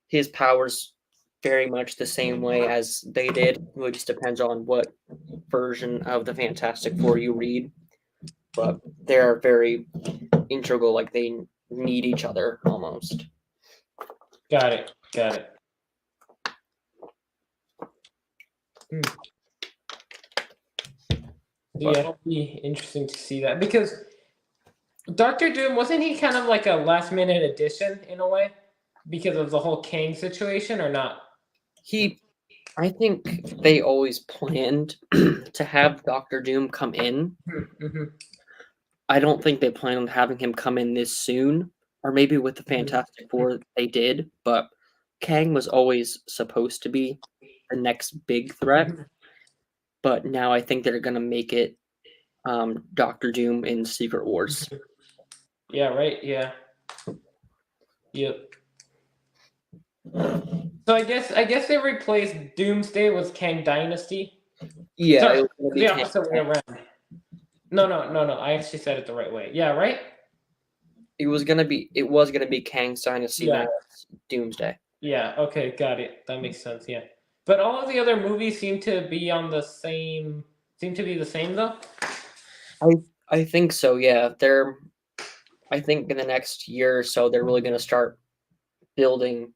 his powers very much the same way as they did. It really just depends on what version of the Fantastic Four you read. But they're very integral, like they need each other almost. Got it. Got it. Hmm. So yeah, But it'll be interesting to see that because Doctor Doom wasn't he kind of like a last minute addition in a way because of the whole Kang situation or not? he I think they always planned to have Doctor Doom come in. Mm-hmm. I don't think they plan on having him come in this soon, or maybe with the Fantastic Four they did, but Kang was always supposed to be the next big threat. Mm-hmm. But now I think they're gonna make it Doctor Doom in Secret Wars. Yeah. Right. Yeah. Yep. So I guess they replaced Doomsday with Kang Dynasty. Yeah, it Sorry, was gonna be the Kang. opposite way around. No, no, no, no. I actually said it the right way. Yeah. Right. It was gonna be Kang's Dynasty Yeah. Max Doomsday. Yeah. Okay. Got it. That makes sense. Yeah. But all of the other movies seem to be on the same. Seem to be the same though. I I think so, yeah. I think in the next year or so they're really gonna start building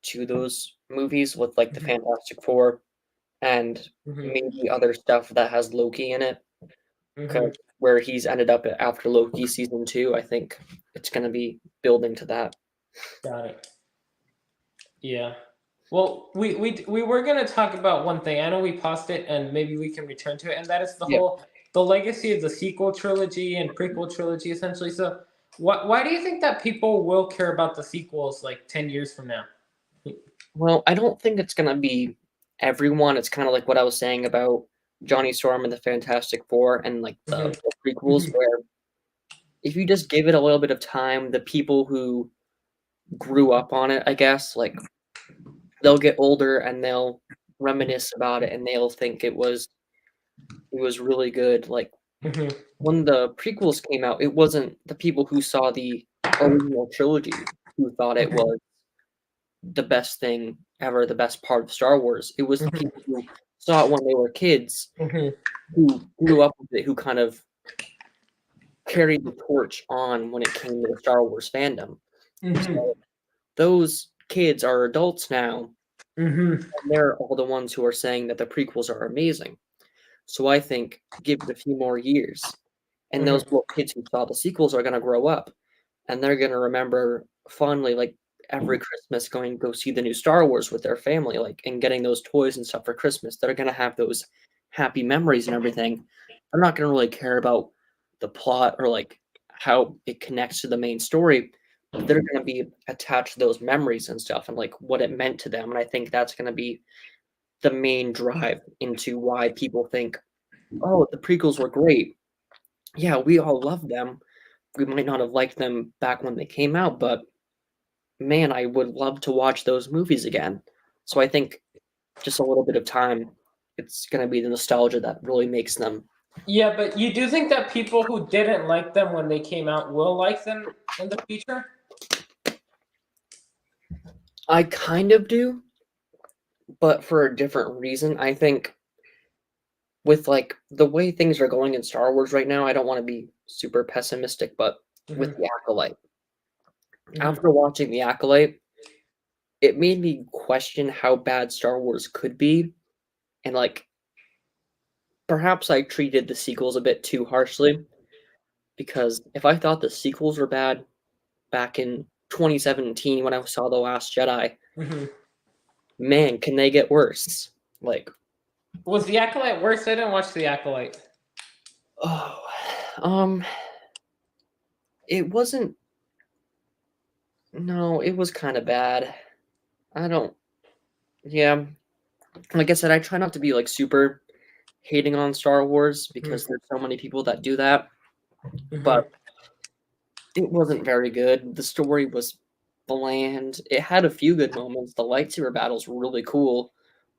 to those movies with like the Fantastic Four and Mm-hmm. maybe other stuff that has Loki in it. Mm-hmm. 'Cause where he's ended up after Loki season 2, I think it's gonna be building to that. Got it. Yeah. Well, we were gonna talk about one thing. I know we paused it, and maybe we can return to it, and that is Yeah. the legacy of the sequel trilogy and prequel trilogy, essentially. So, why do you think that people will care about the sequels like 10 years from now? Well, I don't think it's gonna be everyone. It's kinda like what I was saying about Johnny Storm and the Fantastic Four and like the Mhm. prequels, Mhm. where if you just give it a little bit of time, the people who grew up on it, I guess, like they'll get older and they'll reminisce about it and they'll think it was really good. Like Mhm. when the prequels came out, it wasn't the people who saw the original trilogy who thought it Mhm. was the best thing ever, the best part of Star Wars. It was the Mhm. people who saw it when they were kids, Mhm. who grew up with it, who kind of carried the torch on when it came to the Star Wars fandom. Mhm. So those kids are adults now, Mhm. and they're all the ones who are saying that the prequels are amazing. So I think give it a few more years, and those Mhm. little kids who saw the sequels are gonna grow up, and they're gonna remember fondly, like, every Christmas going to go see the new Star Wars with their family, like, and getting those toys and stuff for Christmas. They're gonna have those happy memories and everything. They're not gonna really care about the plot or, like, how it connects to the main story, but they're gonna be attached to those memories and stuff and, like, what it meant to them, and I think that's gonna be the main drive into why people think, "Oh, the prequels were great." Yeah, we all love them. We might not have liked them back when they came out, but man, I would love to watch those movies again. So I think just a little bit of time, it's gonna be the nostalgia that really makes them. Yeah, but you do think that people who didn't like them when they came out will like them in the future? I kind of do, but for a different reason. I think with like the way things are going in Star Wars right now, I don't want to be super pessimistic, but with Mhm. the Acolyte, Mhm. after watching the Acolyte, it made me question how bad Star Wars could be, and like perhaps I treated the sequels a bit too harshly because if I thought the sequels were bad back in 2017 when I saw The Last Jedi, Mhm. man, can they get worse? Like, Was the Acolyte worse? I didn't watch the Acolyte. oh, um, it wasn't. No, it was kind of bad. I don't. Yeah, like I said, I try not to be like super hating on Star Wars Mhm. because there's so many people that do that, but Mhm. it wasn't very good. The story was bland. It had a few good moments. The lightsaber battles were really cool,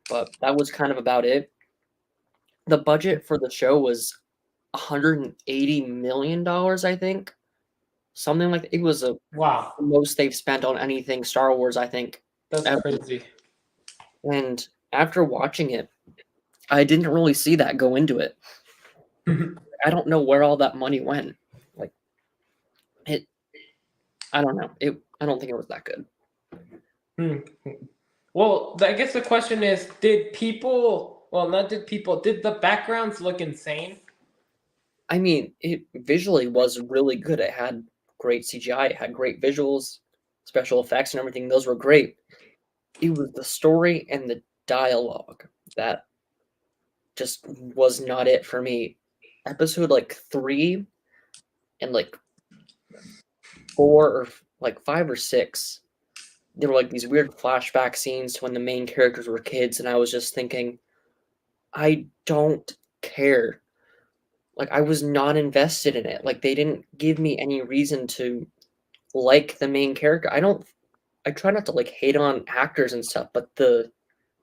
but that was kind of about it. The budget for the show was $180 million, I think. Something like that. It was the Wow, most they've spent on anything Star Wars, I think, that's ever. crazy. And after watching it, I didn't really see that go into it. I don't know where all that money went. Like it, I don't know. I don't think it was that good. Hmm. Well, I guess the question is, did people? Well, not did people. Did the backgrounds look insane? I mean, it visually was really good. It had great CGI. It had great visuals, special effects, and everything. Those were great. It was the story and the dialogue that just was not it for me. Episode like 3 and like 4 or like 5 or 6, there were like these weird flashback scenes to when the main characters were kids, and I was just thinking, I don't care. Like I was not invested in it. Like they didn't give me any reason to like the main character. I try not to like hate on actors and stuff, but the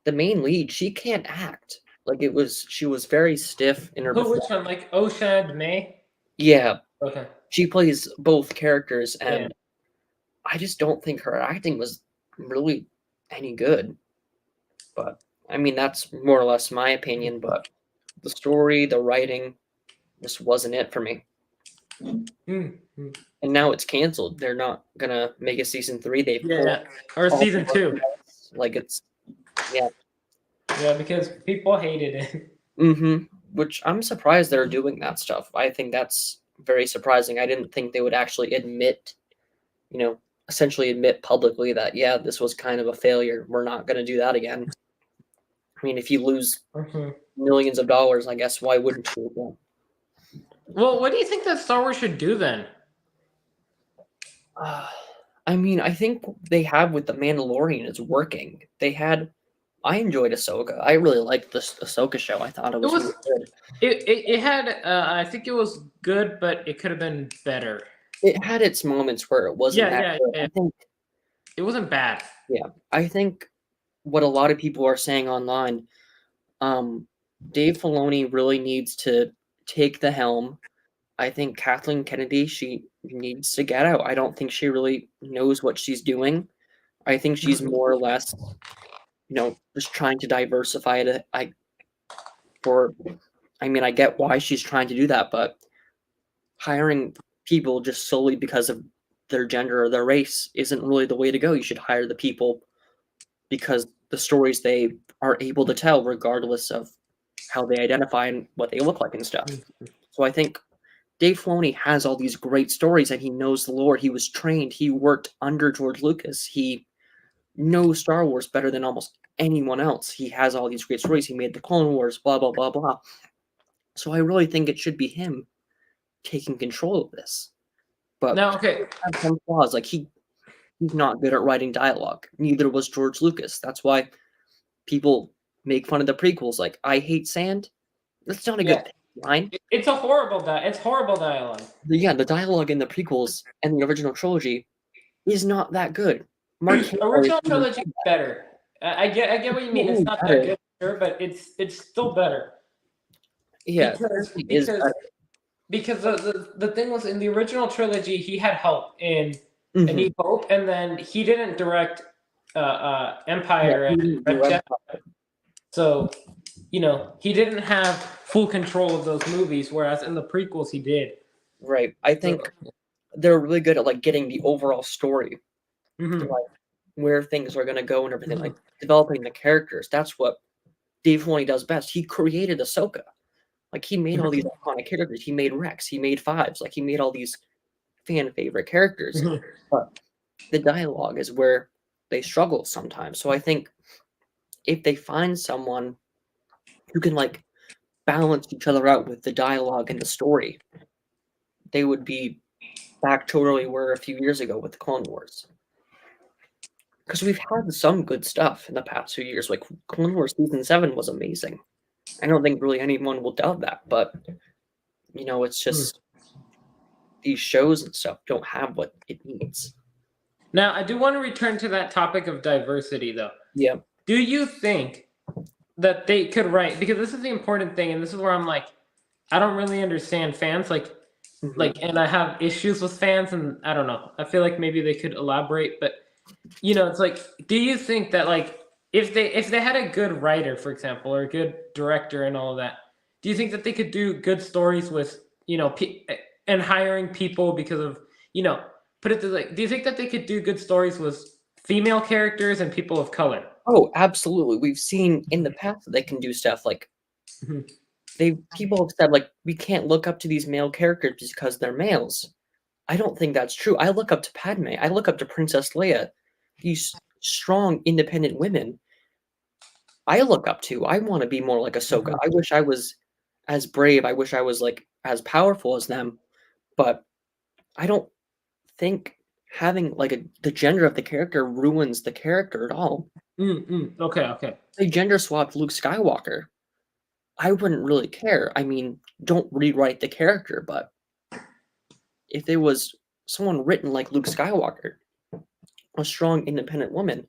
main lead, she can't act. Like she was very stiff in her Who? performance. Which one? Like Oshad May? Yeah, Okay. she plays both characters, Yeah. and I just don't think her acting was really any good. But I mean, that's more or less my opinion. But the story, the writing, just wasn't it for me. Hmm. And now it's canceled. They're not gonna make a season 3. They've Yeah, pulled yeah. Or all season the two. merchandise. Like it's yeah. Yeah, because people hated it. Mm-hmm. Which I'm surprised they're doing that stuff. I think that's very surprising. I didn't think they would actually admit, essentially admit publicly that yeah, this was kind of a failure. We're not gonna do that again. I mean, if you lose Hmm. millions of dollars, I guess why wouldn't you again? Well, what do you think that Star Wars should do then? Uh, I mean, I think they have with the Mandalorian is working. They had I enjoyed Ahsoka. I really liked this Ahsoka show. I thought it It was was really good. it had I think it was good, but it could have been better. It had its moments where it wasn't Yeah, that yeah, good. yeah. I think, It wasn't bad. yeah, I think what a lot of people are saying online, um, Dave Filoni really needs to take the helm. I think Kathleen Kennedy, she needs to get out. I don't think she really knows what she's doing. I think she's more or less, just trying to diversify it. For, I mean, I get why she's trying to do that, but hiring people just solely because of their gender or their race isn't really the way to go. You should hire the people because the stories they are able to tell, regardless of how they identify and what they look like and stuff. So I think Dave Filoni has all these great stories and he knows the lore. He was trained. He worked under George Lucas. He knows Star Wars better than almost anyone else. He has all these great stories. He made the Clone Wars, blah, blah, blah, blah. So I really think it should be him taking control of this. But Now, okay, have some flaws. Like he's not good at writing dialogue. Neither was George Lucas. That's why people make fun of the prequels. Like, I hate sand. That's not a yeah, good line. it's it's horrible dialogue. Yeah, the dialogue in the prequels and the original trilogy is not that good. Mark Hamill is Original even trilogy better. I get what you mean. It's slightly not that better. good, sure, but it's still better Yeah, because it is because better. because the thing was in the original trilogy he had help in A Mhm. New Hope, and then he didn't direct Yeah, Empire he and didn't Red do Jet, Empire. so he didn't have full control of those movies, whereas in the prequels he did. Right. I So, think they're really good at like getting the overall story to mhm, like where things are gonna go and everything, mhm, like developing the characters. That's what Dave Filoni does best. He created Ahsoka. Like he made all these iconic characters. He made Rex. He made Fives. Like he made all these fan favorite characters. mhm, But the dialogue is where they struggle sometimes. So I think if they find someone who can like balance each other out with the dialogue and the story, they would be back to where we were a few years ago with the Clone Wars. Because we've had some good stuff in the past few years. Like Clone Wars season 7 was amazing. I don't think really anyone will doubt that, but it's mhm. just these shows and stuff don't have what it needs. Now I do want to return to that topic of diversity, though. Yeah. Do you think that they could write, because this is the important thing, and this is where I'm like, I don't really understand fans, Hmm. and I have issues with fans, and I don't know. I feel like maybe they could elaborate, but it's like, do you think that, like, if they had a good writer, for example, or a good director and all of that, do you think that they could do good stories with and hiring people because of put it this way, do you think that they could do good stories with female characters and people of color? Oh, absolutely. We've seen in the past that they can do stuff like Mhm. people have said like we can't look up to these male characters because they're males. I don't think that's true. I look up to Padme. I look up to Princess Leia. These strong, independent women. I look up to. I want to be more like Ahsoka. Mhm. I wish I was as brave. I wish I was like as powerful as them. But I don't think having like the gender of the character ruins the character at all. Okay, okay. They gender swapped Luke Skywalker. I wouldn't really care. I mean, don't rewrite the character, but if there was someone written like Luke Skywalker, a strong, independent woman,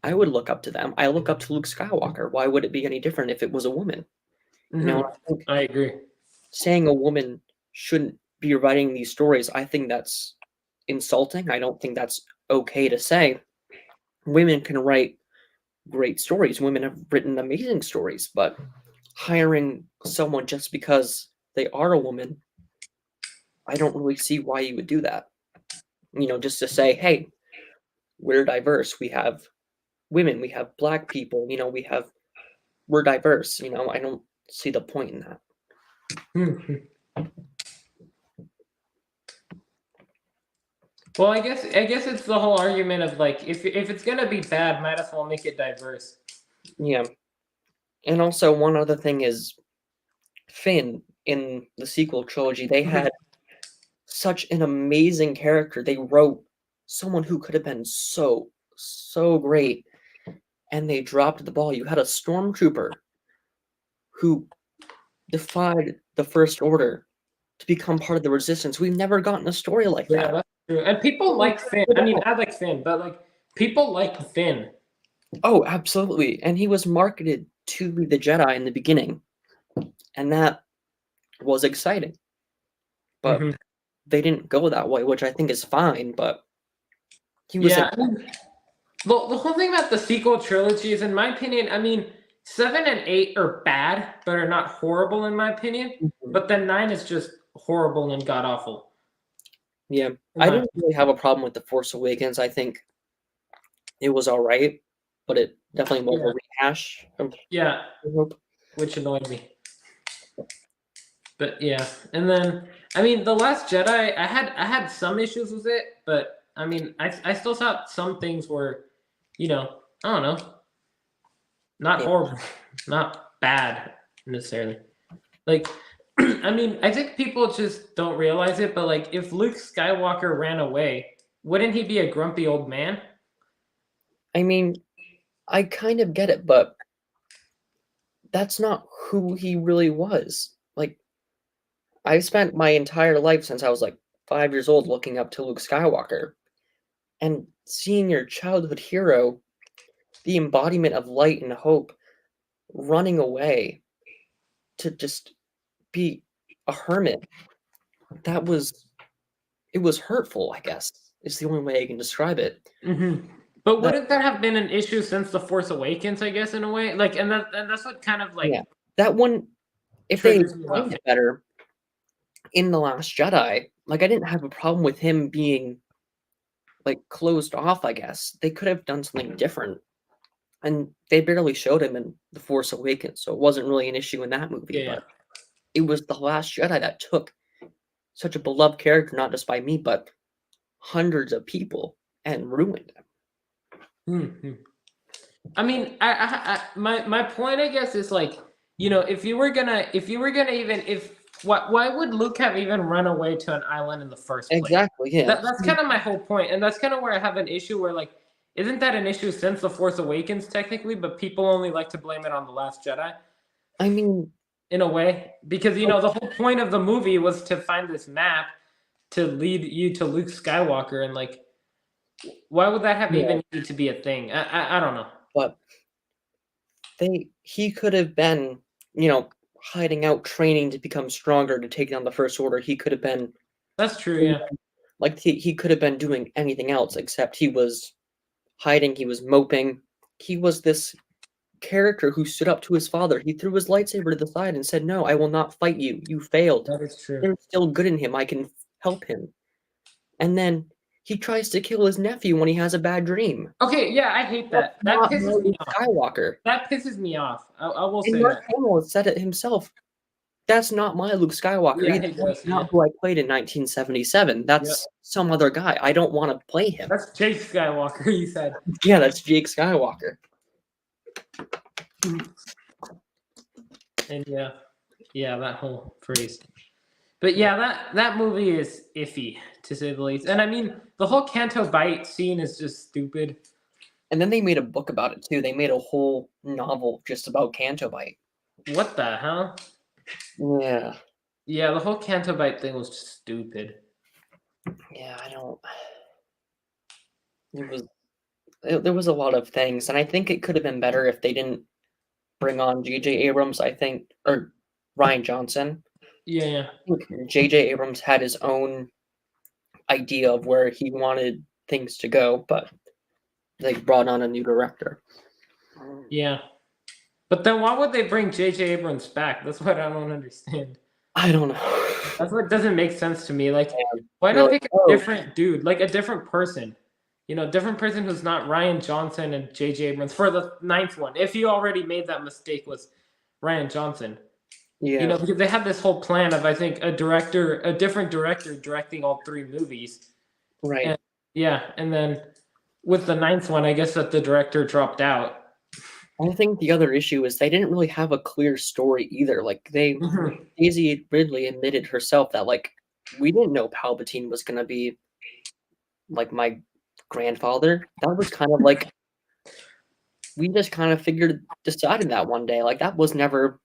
I would look up to them. I look up to Luke Skywalker. Why would it be any different if it was a woman? Hmm. I think I agree. saying a woman shouldn't be writing these stories, I think that's insulting. I don't think that's okay to say. Women can write great stories. Women have written amazing stories, but hiring someone just because they are a woman, I don't really see why you would do that. Just to say, hey, we're diverse. We have women, we have black people, we're diverse. I don't see the point in that. Mhm. Well, I guess it's the whole argument of, like, if it's gonna be bad, might as well make it diverse. Yeah. And also one other thing is Finn in the sequel trilogy, they Mhm. had such an amazing character. They wrote someone who could have been so, so great. and they dropped the ball. You had a stormtrooper who defied the First Order to become part of the Resistance. We've never gotten a story like Yeah, that. that's true. And people like Finn. I mean, I like Finn, but like people like Finn. Oh, absolutely. And he was marketed to be the Jedi in the beginning, and that was exciting. But Hmm. they didn't go that way, which I think is fine, but he was Yeah, I mean, the whole thing about the sequel trilogies, in my opinion, I mean, 7 and 8 are bad, but are not horrible in my opinion. Mhm. But then 9 is just horrible and god awful. Yeah. In I my didn't really have a problem with The Force Awakens. I think it was all right, but it definitely was Yeah, a rehash of yeah, New Hope. which annoyed me. But yeah, and then I mean, the Last Jedi, I had some issues with it, but I mean, I still thought some things were, I don't know, not Yeah. horrible, not bad necessarily. Like, I mean, I think people just don't realize it, but like, if Luke Skywalker ran away, wouldn't he be a grumpy old man? I mean, I kind of get it, but that's not who he really was. Like, I spent my entire life since I was like 5 years old looking up to Luke Skywalker and seeing your childhood hero, the embodiment of light and hope, running away to just be a hermit. That was it was hurtful, I guess, is the only way I can describe it. Hmm. But That wouldn't that have been an issue since the Force Awakens? I guess in a way, like, and that's what kind of yeah. like That one, if they triggers me about explained Finn. it better in The Last Jedi, like, I didn't have a problem with him being, like, closed off, I guess. They could have done something different, and they barely showed him in The Force Awakens, so it wasn't really an issue in that movie, Yeah. but it was The Last Jedi that took such a beloved character, not just by me, but hundreds of people, and ruined him. Hmm. I mean, my point, I guess, is like, if you were gonna even if why would Luke have even run away to an island in the first place? Exactly, yeah. That's kind of my whole point, and that's kind of where I have an issue. Where like, isn't that an issue since the Force Awakens technically? But people only like to blame it on the Last Jedi I mean, in a way because the whole point of the movie was to find this map to lead you to Luke Skywalker, and like, why would that have yeah, even needed to be a thing? I don't know. but he could have been, hiding out, training to become stronger to take down the First Order. He could have been That's true. Yeah. like he could have been doing anything else except he was hiding, he was moping. He was this character who stood up to his father. He threw his lightsaber to the side and said, "No, I will not fight you. You failed. That is true. There's still good in him. I can help him." And then he tries to kill his nephew when he has a bad dream. Okay, yeah, I hate That's that. That not my pisses me Luke off. Skywalker. That pisses me off. I will And say Mark that. Hamill said it himself. That's not my Luke Skywalker Yeah, either. he That's does. Yeah. not who I played in 1977. Yep. That's some other guy. I don't want to play him. That's Jake Skywalker. You said. Yeah, that's Jake Skywalker. And yeah, that whole phrase. But yeah, that movie is iffy to say the least. And I mean, the whole Canto Bite scene is just stupid. And then they made a book about it too. They made a whole novel just about Canto Bite. What the hell? Yeah. Yeah, the whole Canto Bite thing was just stupid. Yeah, I don't. It was. There was a lot of things, and I think it could have been better if they didn't bring on J.J. Abrams. I think, or Ryan Johnson. Yeah. I think J.J. Abrams had his own idea of where he wanted things to go, but they brought on a new director. Yeah. But then why would they bring J.J. Abrams back? That's what I don't understand. I don't know. That's what doesn't make sense to me. Like, Yeah. why They're not like, pick a oh, different dude, like a different person? Different person who's not Ryan Johnson and J.J. Abrams for the ninth one. If you already made that mistake was Ryan Johnson, yeah, because they had this whole plan of, I think, a different director directing all three movies. right. And yeah, and then with the ninth one, I guess that the director dropped out. I think the other issue is they didn't really have a clear story either. Like Mhm. Daisy Ridley admitted herself that like we didn't know Palpatine was gonna be like my grandfather. That was kind of like we just kind of decided that one day. Like that was never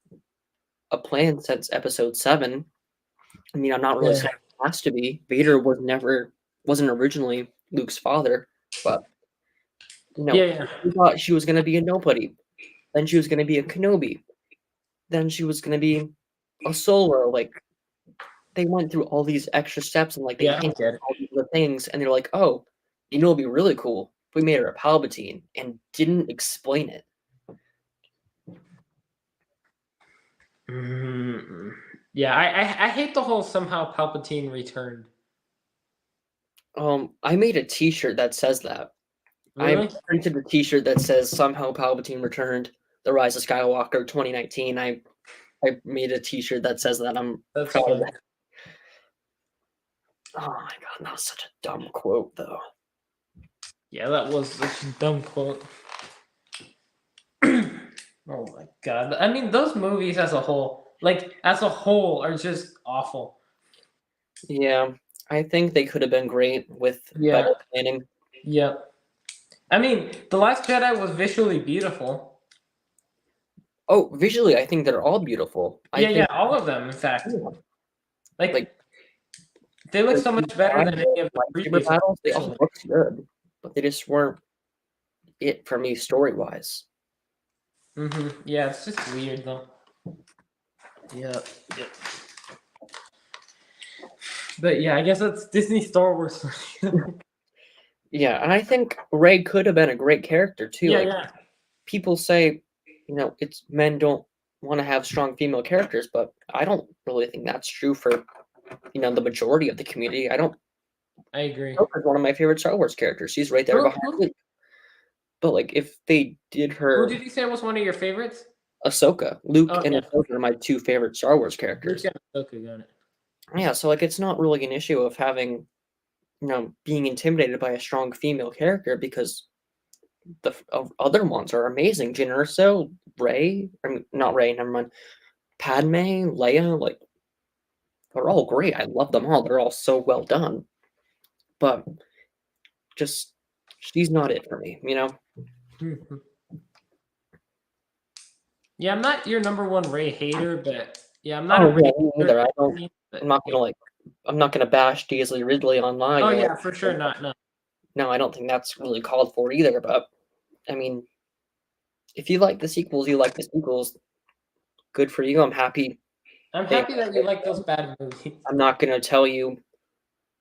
a plan since episode 7. I mean, I'm not really Yeah. saying it has to be. Vader wasn't originally Luke's father, but Yeah, yeah. we thought she was gonna be a nobody. Then she was gonna be a Kenobi. Then she was gonna be a Solo. Like they went through all these extra steps and like they Yeah, I hinted get at it. all these other things, and they're like, oh, it'd be really cool if we made her a Palpatine and didn't explain it. Mm, yeah, I hate the whole somehow Palpatine returned. I made a T-shirt that says that. I Really? printed a T-shirt that says somehow Palpatine returned. The Rise of Skywalker 2019. I made a T-shirt that says that. I'm That's proud of fun. that. Oh my god, that was such a dumb quote, though. Yeah, that was such a dumb quote. Oh my god. I mean, those movies as a whole, are just awful. Yeah, I think they could have been great with Yeah. better planning. Yep. I mean, The Last Jedi was visually beautiful. Oh, visually, I think they're all beautiful. I Yeah, yeah, think all of them, in fact. yeah, like Like, they look the so much better than any of the lightsaber previous battles, they all visually. looked good, but they just weren't it for me story-wise. Yeah, it's just weird though. Yeah. Yep. But yeah, I guess that's Disney Star Wars. Yeah, and I think Rey could have been a great character too. Yeah, Like yeah. people say, it's men don't want to have strong female characters, but I don't really think that's true for the majority of the community. I don't. I agree. Ahsoka's one of my favorite Star Wars characters. She's right there Who, behind who, Luke. But like, if they did who her did you say was one of your favorites? Ahsoka, Luke Oh and yeah, Ahsoka are my two favorite Star Wars Luke characters. and Ahsoka got it. Yeah, so like, it's not really an issue of having being intimidated by a strong female character because the other ones are amazing. Jyn Erso, Rey, I mean, not Rey, never mind. Padme, Leia, like they're all great. I love them all. They're all so well done. But just she's not it for me. Mhm. Yeah, I'm not your number one Ray hater, but yeah, I'm not a Oh yeah, Ray me hater. neither. I'm not gonna like I'm not gonna bash Daisy Ridley online Oh or yeah, for sure not. No. no, I don't think that's really called for either. But I mean, if you like the sequels, you like the sequels. Good for you. I'm happy. I'm They, happy that you like those bad movies. I'm not gonna tell you,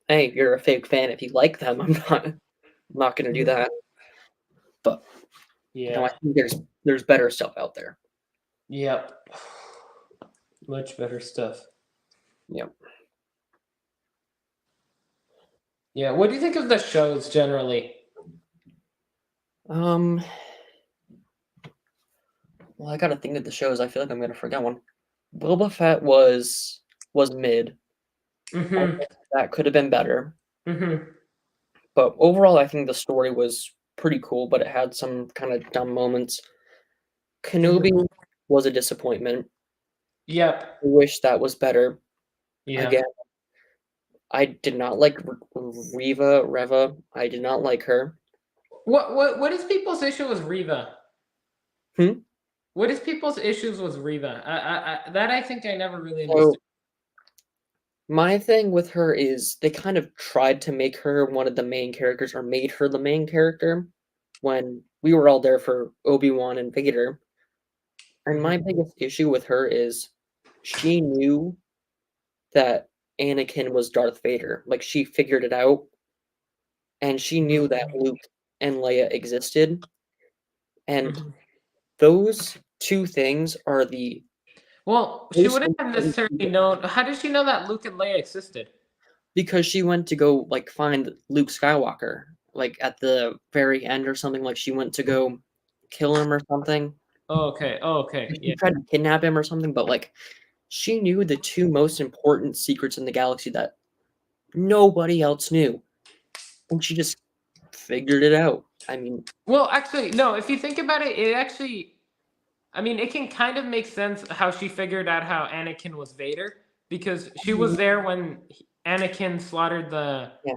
hey, you're a fake fan if you like them. I'm not gonna do that. But Yeah. I think there's better stuff out there. Yep. Much better stuff. Yep. Yeah. What do you think of the shows generally? Well, I gotta think of the shows. I feel like I'm gonna forget one. Boba Fett was mid. I Mm-hmm. think that could have been better. Mm-hmm. But overall, I think the story was pretty cool, but it had some kind of dumb moments. Kenobi was a disappointment. Yep. I wish that was better. Yeah. Again, I did not like Reva. I did not like her. What is people's issue with Reva? Hmm? What is people's issues with Reva? That I think I never really So understood. my thing with her is they kind of tried to make her one of the main characters or made her the main character when we were all there for Obi-Wan and Vader. And my biggest issue with her is she knew that Anakin was Darth Vader. Like she figured it out and she knew that Luke and Leia existed. And Mhm. those two things are the Well, she most wouldn't have important necessarily known. How did she know that Luke and Leia existed? because she went to go like find Luke Skywalker like at the very end or something like she went to go kill him or something. Oh, okay. Oh, okay. She Yeah. tried to kidnap him or something, but like she knew the two most important secrets in the galaxy that nobody else knew. And she just figured it out. I mean, Well, actually, no. If you think about it, it actually. I mean, it can kind of make sense how she figured out how Anakin was Vader because she was there when Anakin slaughtered the yeah.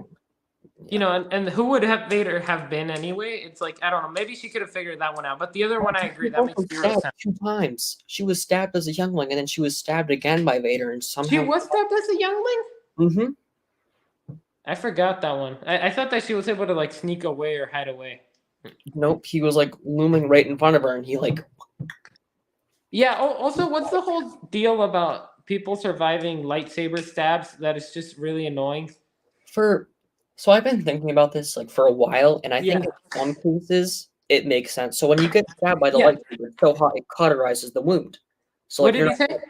You Yeah. know, and who would have Vader have been anyway? It's like I don't know. Maybe she could have figured that one out. But the other one, I She agree. was That makes also zero stabbed sense. 2 times. She was stabbed as a youngling, and then she was stabbed again by Vader, and She somehow. was stabbed as a youngling. Mhm. I forgot that one. I thought that she was able to like sneak away or hide away. Nope, he was, like, looming right in front of her, and he, like. Yeah. Also, what's the whole deal about people surviving lightsaber stabs? That is just really annoying. For so I've been thinking about this, like, for a while, and I think Yeah. in some cases, it makes sense. So when you get stabbed by the Yeah. lightsaber, it's so hot, it cauterizes the wound. So, What like, did you're he say? not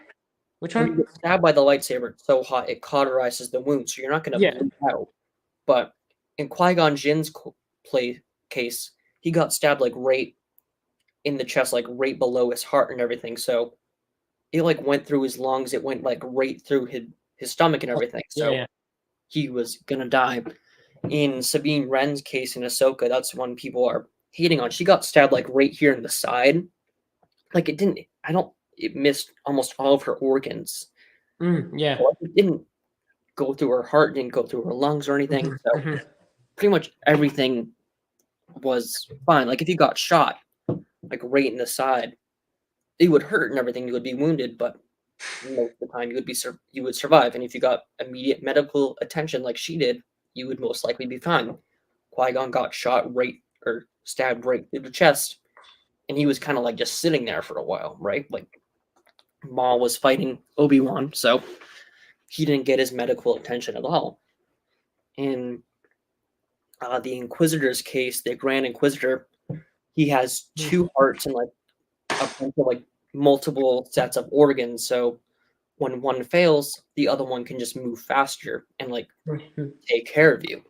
Which when you one? get stabbed by the lightsaber, it's so hot, it cauterizes the wound, so you're not gonna Yeah. bleed out. But in Qui-Gon Jinn's case, he got stabbed, like, right in the chest, like, right below his heart and everything, so it, like, went through his lungs, it went, like, right through his stomach and everything, Yeah. so Yeah. he was gonna die. In Sabine Wren's case in Ahsoka, that's one people are hating on. She got stabbed, like, right here in the side. Like, it didn't I don't it missed almost all of her organs. Yeah. Like, it didn't go through her heart, didn't go through her lungs or anything, Mhm, so mhm. pretty much everything was fine. Like, if you got shot, like, right in the side, it would hurt and everything, you would be wounded, but most of the time you would survive, and if you got immediate medical attention like she did, you would most likely be fine. Qui-Gon got shot right or stabbed right through the chest, and he was kind of like just sitting there for a while, right? Like Maul was fighting Obi-Wan, so he didn't get his medical attention at all. In the Inquisitor's case, the Grand Inquisitor, he has two hearts and like a bunch of like multiple sets of organs, so when one fails, the other one can just move faster and like Mhm. take care of you.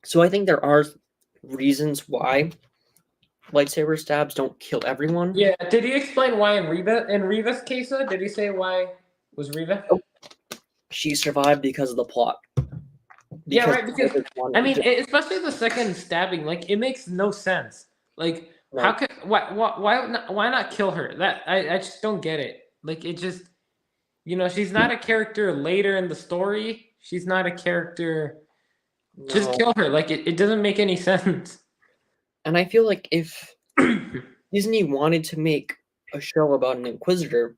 So I think there are reasons why lightsaber stabs don't kill everyone. Yeah. Did he explain why in Reva's case? Did he say why was Reva? Oh, she survived because of the plot. Yeah, Because right. Because one I mean, just especially the second stabbing, like it makes no sense. Like, how no, could why not kill her? That I just don't get it. Like, it just she's not a character later in the story. She's not a character. Just no. kill her. Like, it doesn't make any sense. And I feel like if Disney wanted to make a show about an Inquisitor,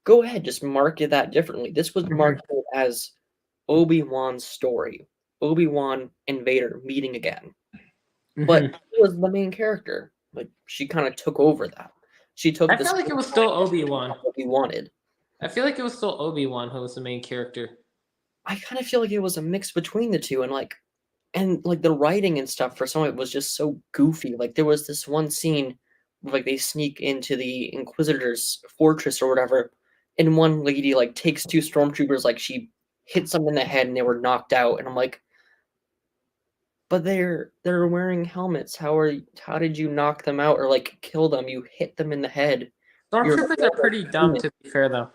go ahead, just market that differently. This was Mhm, marketed as Obi-Wan's story. Obi-Wan and Vader meeting again. But mhm. she was the main character. Like she kind of took over that. She took I the felt like it story was still Obi-Wan. that we wanted. I feel like it was still Obi-Wan who was the main character. I kind of feel like it was a mix between the two, and like the writing and stuff for some of it was just so goofy. Like there was this one scene where like they sneak into the Inquisitor's fortress or whatever, and one lady like takes two stormtroopers, like she hits them in the head and they were knocked out. And I'm like, but they're wearing helmets. How did you knock them out or like kill them? You hit them in the head. You're a Stormtroopers are normal pretty dumb, human. to be fair, though.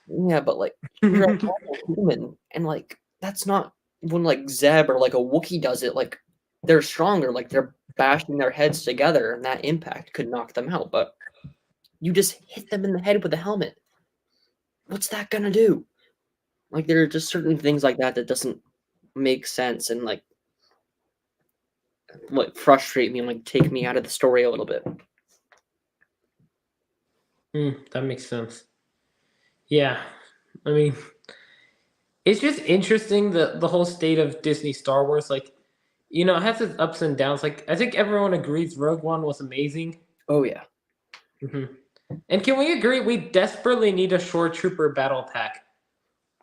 Yeah, but like you're a normal human, and like that's not when like Zeb or like a Wookiee does it. Like they're stronger, like they're bashing their heads together, and that impact could knock them out. But you just hit them in the head with a helmet. What's that gonna do? Like there are just certain things like that that doesn't make sense and like frustrate me and like take me out of the story a little bit. That makes sense. Yeah, I mean, it's just interesting the whole state of Disney Star Wars. Like, it has its ups and downs. Like, I think everyone agrees Rogue One was amazing. Oh yeah. hmm And can we agree we desperately need a Shore Trooper battle pack?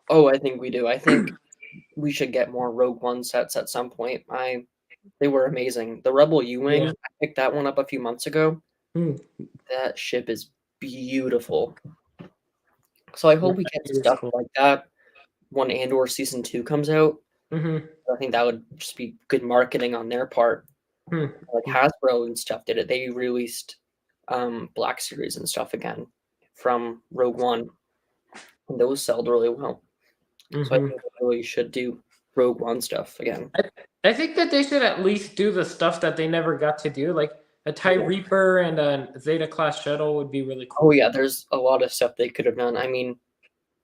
Oh, I think we do. I think we should get more Rogue One sets at some point. They were amazing. The Rebel U-wing, Yeah. I picked that one up a few months ago. Hmm. That ship is beautiful. So I Yeah, hope we get it is stuff cool. like that when Andor season 2 comes out. hmm I think that would just be good marketing on their part. Hmm. Like Hasbro and stuff did it. They released Black Series and stuff again from Rogue One, and those sold really well. So I hmm think they really should do Rogue One stuff again. I think that they should at least do the stuff that they never got to do, like a TIE Yeah. Reaper and a Zeta class shuttle would be really Oh cool. yeah, there's a lot of stuff they could have done. I mean,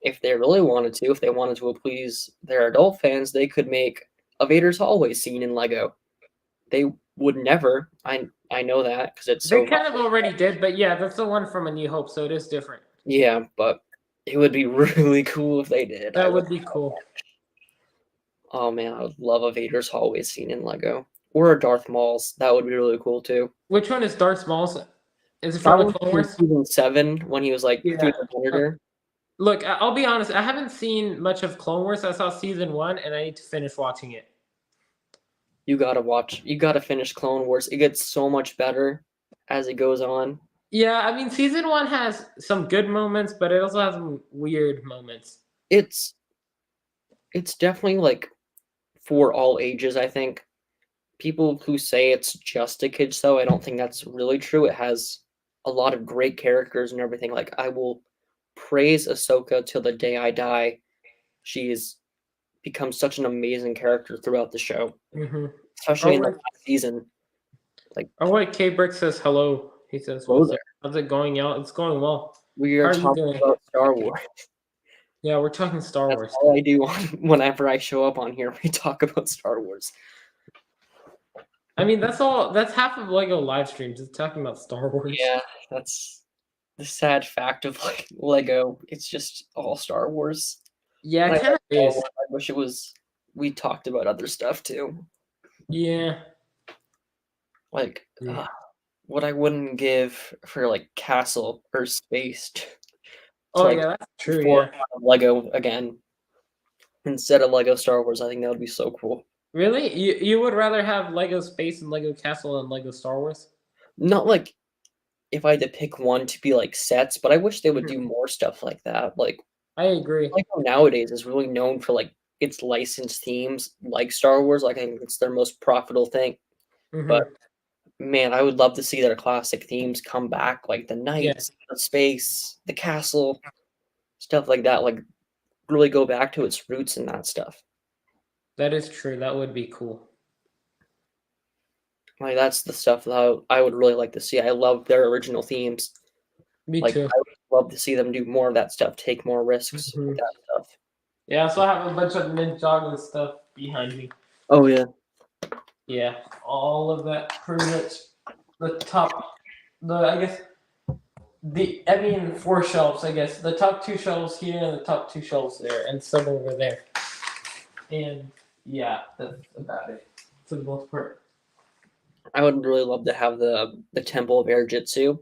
if they really wanted to, if they wanted to please their adult fans, they could make a Vader's hallway scene in Lego. They would never. I know that because it's They so kind of already did, but yeah, that's the one from A New Hope, so it is different. yeah, but it would be really cool if they did. I That would. would be cool. Oh man, I would love a Vader's hallway scene in Lego or a Darth Maul's. That would be really cool too. Which one is Darth Maul's? Is it That from the was Clone in Wars? season 7 when he was like through Yeah. the monitor. Look, I'll be honest. I haven't seen much of Clone Wars. I saw season 1, and I need to finish watching it. You gotta watch. You gotta finish Clone Wars. It gets so much better as it goes on. Yeah, I mean, season 1 has some good moments, but it also has some weird moments. It's definitely like for all ages. I think people who say it's just a kids show, I don't think that's really true. It has a lot of great characters and everything. Like I will praise Ahsoka till the day I die. She's become such an amazing character throughout the show, Mm-hmm. especially Oh in the wait, last season. Like, K Brick says hello. He says, hello "What's there. up? How's it going, y'all? It's going well. We How are are you talking doing?" about Star Wars. Yeah, we're talking Star That's Wars. all I do whenever I show up on here. We talk about Star Wars. I mean, that's all. That's half of Lego live streams is talking about Star Wars. Yeah, that's the sad fact of like Lego. It's just all Star Wars. Yeah, And I it kind love of Star is. Wars. I wish it was. We talked about other stuff too. Yeah. Like Yeah. what I wouldn't give for like castle or space to Oh like yeah, that's true. for Yeah. Lego again instead of Lego Star Wars. I think that would be so cool. Really? You would rather have Lego Space and Lego Castle than Lego Star Wars? Not like if I had to pick one to be like sets, but I wish they would do Mhm. more stuff like that. Like I agree. Lego nowadays is really known for like its licensed themes, like Star Wars. Like I think it's their most profitable thing. But Hmm. man, I would love to see their classic themes come back, like the Yeah, knights, the space, the castle, stuff like that. Like really go back to its roots and that stuff. that is true. That would be cool. Like that's the stuff that I would really like to see. I love their original themes. Me Like too. I would love to see them do more of that stuff, take more risks with Hmm. that stuff. Yeah, so I have a bunch of Ninjago stuff behind me. Oh yeah. Yeah, all of that pretty much the top, the I guess I mean 4 shelves. I guess the top 2 shelves here and the top 2 shelves there, and some over there. And yeah, that's about it for the most part. I would really love to have the Temple of Air Jitsu.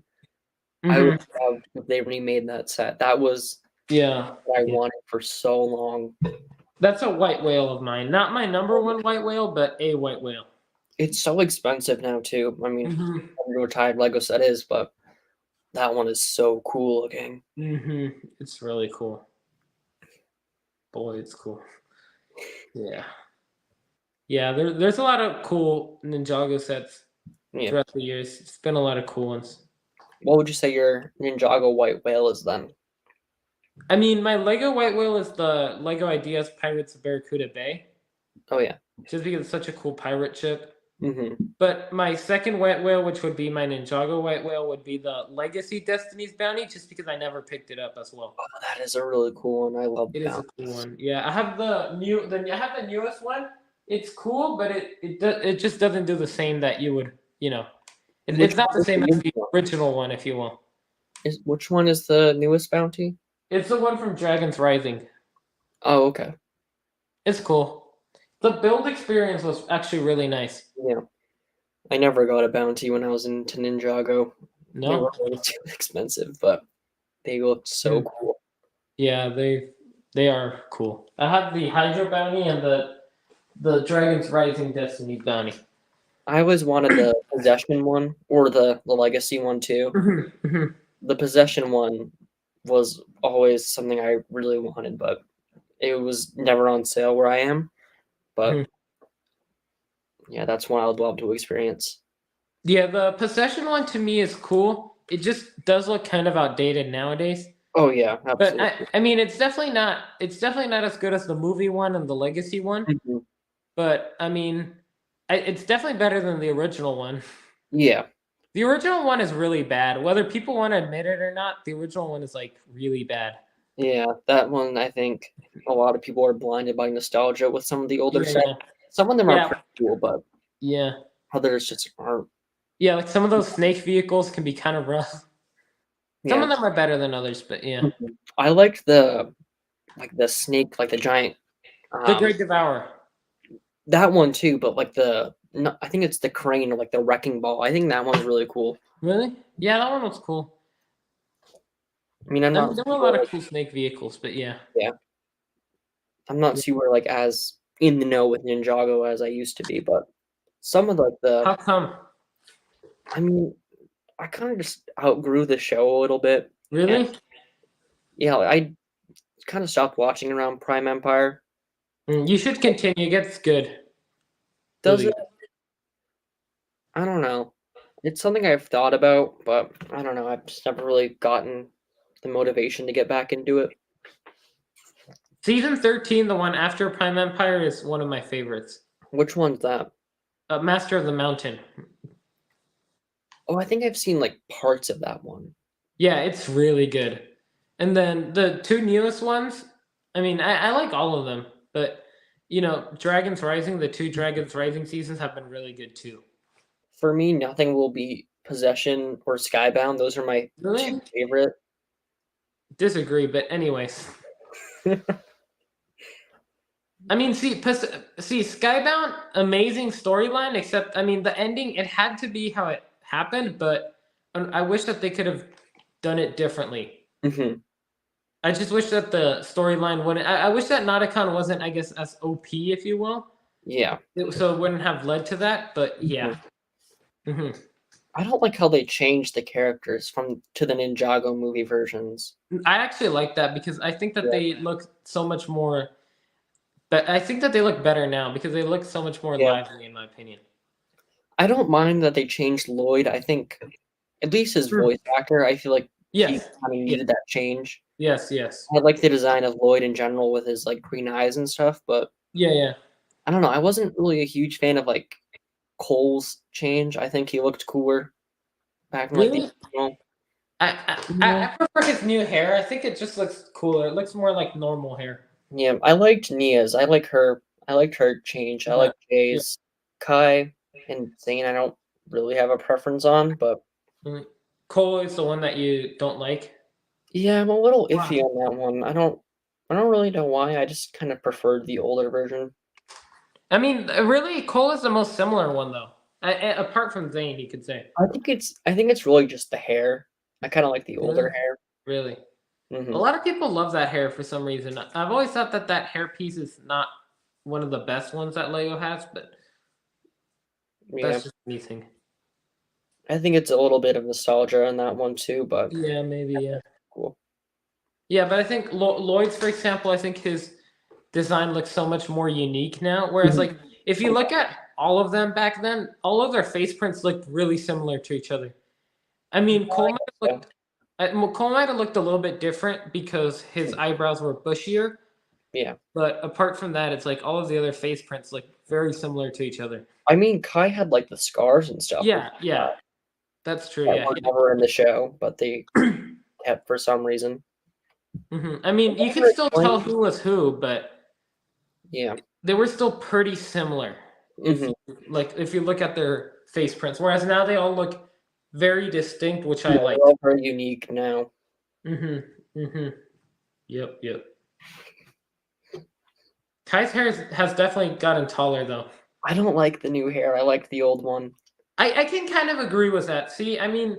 I would Hmm. love if they remade that set. That was Yeah, what I yeah. wanted for so long. That's a white whale of mine. Not my number one white whale, but a white whale. It's so expensive now too. I mean, Hmm. I don't know what type Lego set is, but that one is so cool looking. Hmm. It's really cool. Boy, it's cool. Yeah. Yeah, there's a lot of cool Ninjago sets Yeah. throughout the years. It's been a lot of cool ones. What would you say your Ninjago white whale is then? I mean, my Lego white whale is the Lego Ideas Pirates of Barracuda Bay, Oh yeah. just because it's such a cool pirate ship. Mm-hmm. But my second white whale, which would be my Ninjago white whale, would be the Legacy Destiny's Bounty, just because I never picked it up as well. Oh, that is a really cool one. I love It is a that. cool one. Yeah, I have I have the newest one. It's cool, but it just doesn't do the same that you would, Which it's not one the is the same as newest the one? original one, if you will. Which one is the newest bounty? It's the one from Dragon's Rising. Oh, okay. It's cool. The build experience was actually really nice. Yeah. I never got a bounty when I was into Ninjago. They No? were a little too expensive, but they looked so Hmm. cool. Yeah, they are cool. I have the Hydra bounty and the Dragon's Rising Destiny bounty. I always wanted the possession one or the legacy one too. The possession one was always something I really wanted, but it was never on sale where I am. But yeah, that's one I would love to experience. Yeah, the possession one to me is cool. It just does look kind of outdated nowadays. Oh yeah, But absolutely. I mean it's definitely not as good as the movie one and the legacy one. Mhm. But I mean it's definitely better than the original one. Yeah, The original one is really bad. Whether people want to admit it or not, the original one is like really bad. yeah, that one I think a lot of people are blinded by nostalgia with some of the older Yeah. stuff. Some of them are Yeah, pretty cool, but yeah, others just aren't. yeah. Like some of those snake vehicles can be kind of rough. Some Yeah. of them are better than others, but yeah. Mhm. I liked the snake, like the giant, The um, Great Devourer. that one too, but like the no, I think it's the crane or like the wrecking ball. I think that one's really cool. Really? Yeah, that one was cool. I mean, I'm I mean, not there were a super lot of like cool snake vehicles, but yeah. yeah, I'm not Yeah. super like as in the know with Ninjago as I used to be, but some of like the How come? I mean, I kind of just outgrew the show a little bit, and Really? yeah, I kind of stopped watching around Prime Empire. You should continue. It gets good. Does Really it? good. I don't know. It's something I've thought about, but I don't know. I've just never really gotten the motivation to get back into it. Season 13, the one after Prime Empire, is one of my favorites. Which one's that? Master of the Mountain. Oh, I think I've seen like parts of that one. Yeah, it's really good. And then the two newest ones, I mean, I like all of them, but Dragons Rising, the two Dragons Rising seasons have been really good too. For me, nothing will be Possession or Skybound. Those are my two Really? favorite. Disagree, but anyways. I mean, see, Skybound, amazing storyline, except I mean, the ending it had to be how it happened, but I wish that they could have done it differently. Hmm. I just wish that the storyline wouldn't. I wish that Nauticon wasn't, I guess, as OP, if you will, Yeah. so it wouldn't have led to that. But Mhm. yeah, hmm I don't like how they changed the characters from to the Ninjago movie versions. I actually like that because I think that Yeah. they look so much more. But I think that they look better now because they look so much more Yeah. lively, in my opinion. I don't mind that they changed Lloyd. I think at least his Hmm. voice actor, I feel like he Yes. kind of Yeah. needed that change. Yes. Yes. I like the design of Lloyd in general with his like green eyes and stuff, but Yeah. Yeah. I don't know. I wasn't really a huge fan of like Cole's change. I think he looked cooler back in like the Really? original. I, I prefer his new hair. I think it just looks cooler. It looks more like normal hair. Yeah, I liked Nia's. I like her. I liked her change. I Yeah. like Yeah. Jay's. Kai and Zane. I don't really have a preference on, but Mm. Cole is the one that you don't like. yeah, I'm a little Wow. iffy on that one. I don't really know why. I just kind of preferred the older version. I mean, really, Cole is the most similar one, though. Apart from Zayn, you could say. I think it's really just the hair. I kind of like the older Really? hair. Really? A Hmm. lot of people love that hair for some reason. I've always thought that that hair piece is not one of the best ones that Lego has, but Yeah, that's just me thinking. I think it's a little bit of nostalgia on that one too, but Yeah, maybe, yeah. cool. Yeah, but I think Lloyd's, for example, I think his design looks so much more unique now. Whereas, Mhm. like, if you look at all of them back then, all of their face prints looked really similar to each other. I mean, Yeah. Cole might have looked a little bit different because his eyebrows were bushier. Yeah. But apart from that, it's like all of the other face prints look very similar to each other. I mean, Kai had like the scars and stuff Yeah, yeah, that's true. that Yeah. were never in the show, but they kept for some reason. I mean, you could Never still tell explained. who was who, but Yeah. they were still pretty similar. If Hmm. if you look at their face prints, whereas now they all look very distinct, which Yeah, I they're liked. all very unique now. Mm-hmm. Mm-hmm. Yep. Yep. Kai's has definitely gotten taller, though. I don't like the new hair. I like the old one. I can kind of agree with that. See, I mean,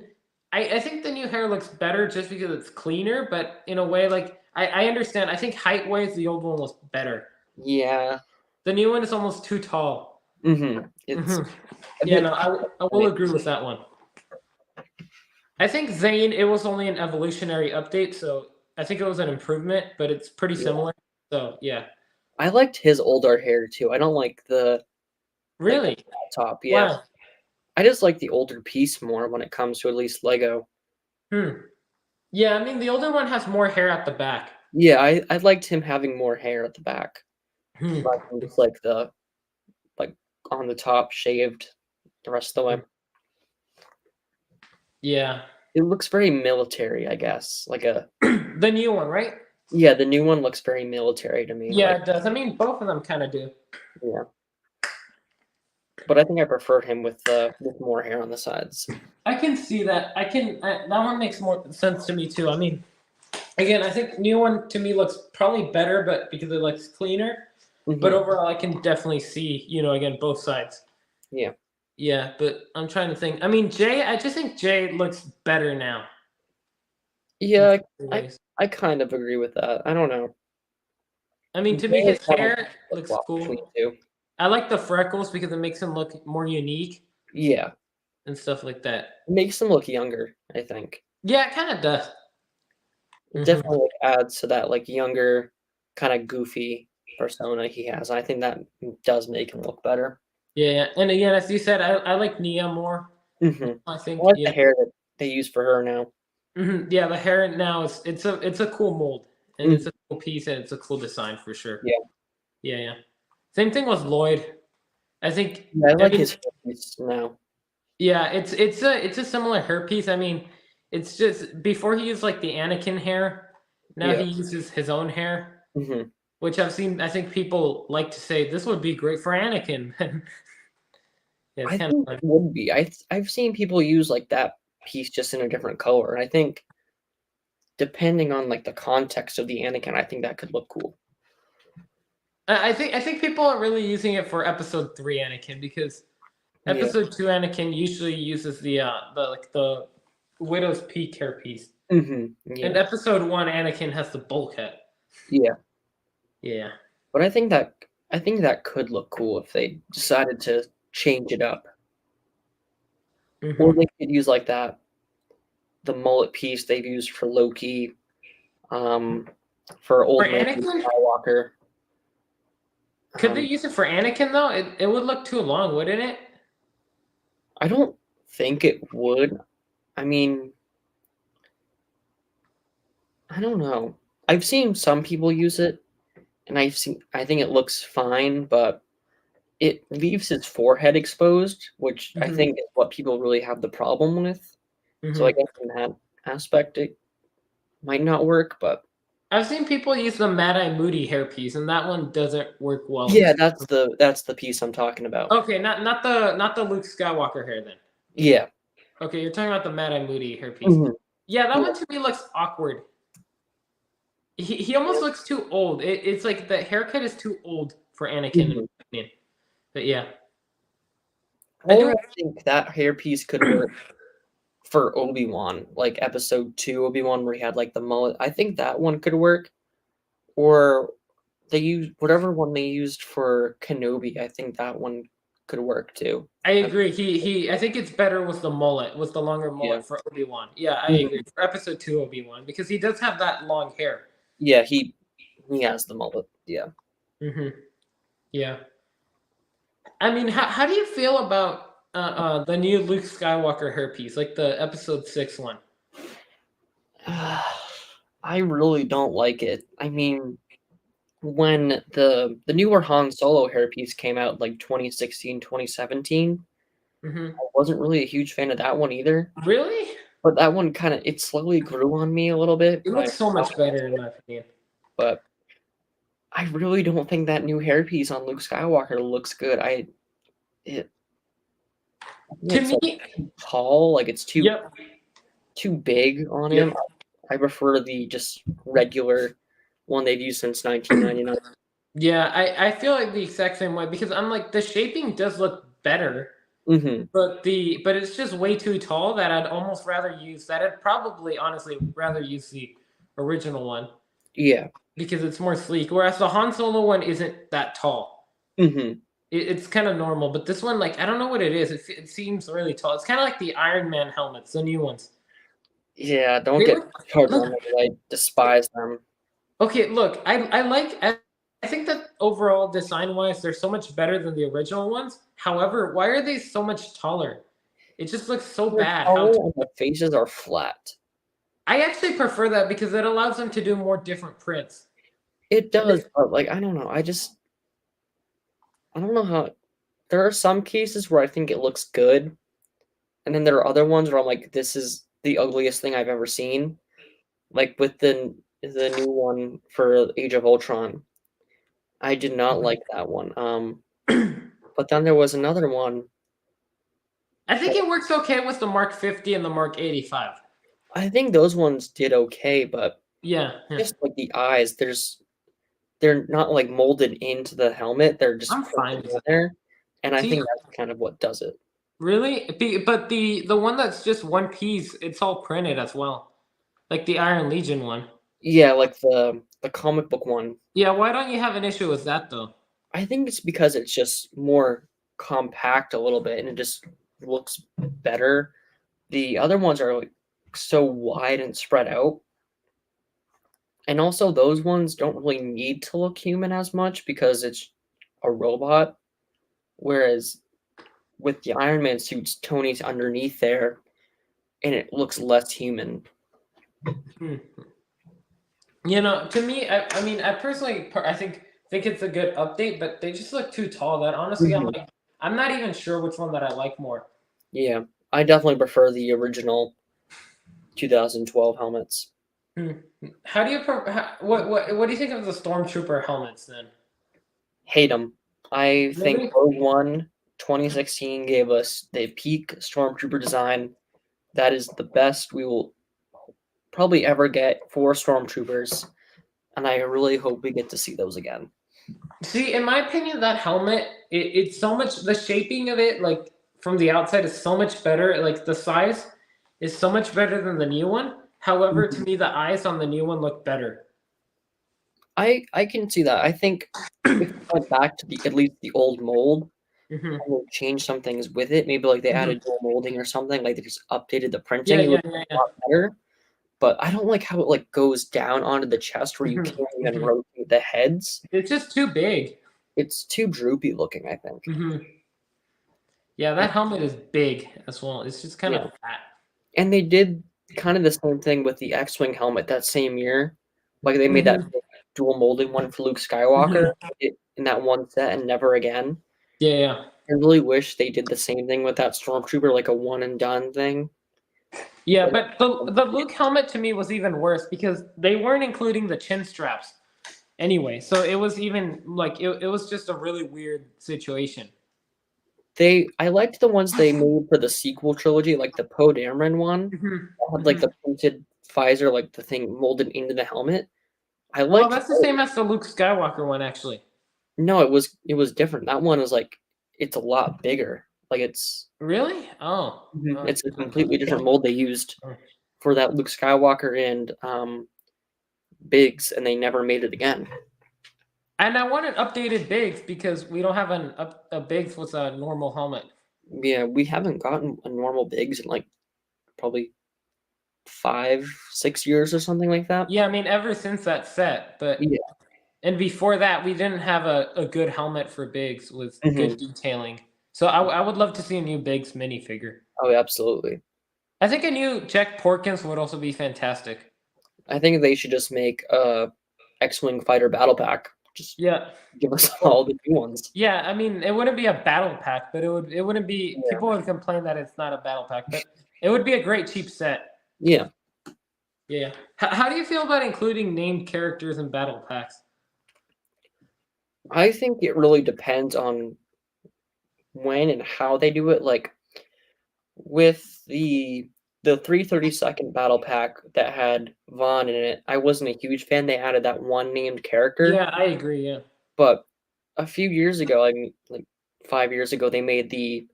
I think the new hair looks better just because it's cleaner, but in a way, like I understand. I think height wise, the old one was better. Yeah. The new one is almost too tall. It's hmm a Yeah, bit no, I will agree with that one. I think Zane, it was only an evolutionary update, so I think it was an improvement, but it's pretty yeah. similar. So yeah, I liked his older hair too. I don't like the like the really, top. Yeah. wow. I just like the older piece more when it comes to at least Lego. Hmm. Yeah, I mean the older one has more hair at the back. Yeah, I liked him having more hair at the back. Hmm. Rather than just like the like on the top shaved the rest of the way. Yeah, It looks very military, I guess. Like a the new one, right? yeah, the new one looks very military to me. Yeah, Like it does. I mean, both of them kind of do. yeah. but I think I prefer him with more hair on the sides. I can see that. That one makes more sense to me too. I mean, again, I think new one to me looks probably better, but because it looks cleaner. But Hmm. overall, I can definitely see, again, both sides. Yeah, Yeah, but I'm trying to think. I mean, I just think Jay looks better now in yeah, certain I ways. I kind of agree with that. I don't know. I mean, to me, Jay is his kind of hair flip looks flop between cool. the two. I like the freckles because it makes him look more unique Yeah, and stuff like that. it makes him look younger, I think. Yeah, it kind of does. It Hmm. definitely adds to that like younger, kind of goofy persona he has. I think that does make him look better. Yeah, yeah, and again, as you said, I like Nia more. Hmm. I I think, like the yeah, hair that they use for her now. yeah. The hair now is it's a cool mold and it's Mhm. a cool piece and it's a cool design for sure. Yeah, Yeah, yeah. Same thing with Lloyd. I think. yeah, I I like mean, his hairpiece now. yeah, it's a similar hairpiece. I mean, it's just before he used like the Anakin hair. Now he Yeah. uses his own hair, Hmm. which I've seen. I think people like to say this would be great for Anakin. Yeah, it's I kind of think fun. it would be. I've seen people use like that piece just in a different color, and I think depending on like the context of the Anakin, I think that could look cool. I think people are really using it for Episode 3 Anakin because Yeah. Episode 2 Anakin usually uses the Widow's Peak hairpiece, and Yeah. Episode 1 Anakin has the bowl cut. Yeah. Yeah. But I think that could look cool if they decided to change it up. Or Hmm. they could use like that the mullet piece they've used for Loki, um, for For old man Anakin, Skywalker. could they Um, use it for Anakin though? It would look too long, wouldn't it? I don't think it would. I mean, I don't know. I've seen some people use it, and I think it looks fine, but it leaves his forehead exposed, which I Hmm. think is what people really have the problem with. So I Hmm. guess in that aspect, it might not work, but I've seen people use the Mad Eye Moody hairpiece, and that one doesn't work well. yeah, that's the piece I'm talking about. Okay, not the Luke Skywalker hair then. Yeah. Okay, you're talking about the Mad Eye Moody hairpiece. Mhm. Yeah, that Yeah, one to me looks awkward. He almost yeah. looks too old. It's like the haircut is too old for Anakin, in Mhm. my opinion. But yeah, I Or do. I think that hairpiece could work for Obi-Wan, like episode 2 Obi-Wan where he had like the mullet. I think that one could work. Or they used whatever one they used for Kenobi, I think that one could work too. I I agree. I think it's better with the mullet, with the longer Yeah. mullet for Obi-Wan. Yeah, I agree. Mhm. For episode 2 Obi-Wan because he does have that long hair. Yeah, he has the mullet, yeah. Hmm. Yeah. I mean, how do you feel about the new Luke Skywalker hairpiece, like the episode 6 one? I really don't like it. I mean, when the newer Han Solo hairpiece came out, like, 2016, 2017, Hmm. I wasn't really a huge fan of that one either, Really? but that one kinda it slowly grew on me a little bit, It but I looks so much stopped better in my opinion. but I really don't think that new hairpiece on Luke Skywalker looks good. It I think To it's, like, me, too tall, like, it's yep, too big on him. yep. I prefer the just regular one they've used since 1999. Yeah, I feel like the exact same way because I'm like the shaping does look better, Mhm. but it's just way too tall that I'd almost rather use that. I'd probably honestly rather use the original one Yeah. because it's more sleek. Whereas the Han Solo one isn't that tall. Mhm. It's kind of normal, but this one, like, I don't know what it is. It seems really tall. It's kind of like the Iron Man helmets, the new ones. Yeah, don't They get look started look on them, I despise them. okay. Look, I think that overall design wise, they're so much better than the original ones. However, why are they so much taller? It just looks so They're bad. taller and the faces are flat. I actually prefer that because it allows them to do more different prints. It does, but, like, I don't know, I don't know how there are some cases where I think it looks good, and then there are other ones where I'm like, "This is the ugliest thing I've ever seen." Like, with the new one for Age of Ultron, I did not like that one, But then there was another one. I think it works okay with the Mark 50 and the Mark 85. I think those ones did okay, but Yeah, yeah. just like the eyes, they're not like molded into the helmet. They're just I'm fine printed with in that. there, and I See, think that's kind of what does it. really? But the one that's just one piece, it's all printed as well. Like the Iron Legion one. Yeah, like the comic book one. Yeah, why don't you have an issue with that though? I think it's because it's just more compact a little bit, and it just looks better. The other ones are like so wide and spread out. And also those ones don't really need to look human as much because it's a robot. Whereas with the Iron Man suits, Tony's underneath there and it looks less human. Hmm. You know, to me, I mean, I personally, I think it's a good update, but they just look too tall. That honestly, Mhm. I'm not even sure which one that I like more. Yeah, I definitely prefer the original 2012 helmets. Hmm. How do you what do you think of the Stormtrooper helmets then? Hate them. I think Really? Rogue One 2016 gave us the peak Stormtrooper design. That is the best we will probably ever get for Stormtroopers, and I really hope we get to see those again. See, in my opinion, that helmet, it's so much, the shaping of it, like from the outside, is so much better. Like the size is so much better than the new one. However, to Mhm. me, the eyes on the new one look better. I can see that. I think if we went back to the at least the old mold Hmm. and they changed some things with it, maybe like they Hmm. added dual molding or something, like they just updated the Yeah, printing, it yeah, would be yeah, a lot better. But I don't like how it like goes down onto the chest where you yeah. can't even Hmm. rotate the heads. It's just too big. It's too droopy looking, I think. Hmm. Yeah, And that helmet is big as well. It's just kind yeah, of fat. and they did kind of the same thing with the X-wing helmet that same year. Like they made that Hmm. big dual molded one for Luke Skywalker Hmm. in that one set and never again. Yeah, yeah. I really wish they did the same thing with that Stormtrooper, like a one and done thing. Yeah, But but the Luke helmet to me was even worse because they weren't including the chin straps anyway. So it was even like it was just a really weird situation. I liked the ones they made for the sequel trilogy, like the Poe Dameron one. Hmm. That had like Hmm. the printed visor, like the thing molded into the helmet. I Well, liked that's the those. same as the Luke Skywalker one, actually. No, it was different. That one is like it's a lot bigger. Like Really? Oh. it's a completely different mold they used for that Luke Skywalker and Biggs, and they never made it again. And I want an updated Biggs because we don't have a Biggs with a normal helmet. Yeah, we haven't gotten a normal Biggs in like probably 5, 6 years or something like that. Yeah, I mean ever since that set, but Yeah. and before that we didn't have a good helmet for Biggs with good Mhm. detailing. So I would love to see a new Biggs minifigure. Oh, absolutely. I think a new Jack Porkins would also be fantastic. I think they should just make a X-wing fighter battle pack. Just Yeah. give us Well, all the new ones. yeah, I mean, it wouldn't be a battle pack, but it wouldn't be Yeah. people would complain that it's not a battle pack, but it would be a great cheap set. Yeah. Yeah. How do you feel about including named characters in battle packs? I think it really depends on when and how they do it. Like with the 332nd battle pack that had Vaughn in it, I wasn't a huge fan. They added that one named character, Yeah, I agree. Yeah. but a few years ago, I mean like 5 years ago, they made the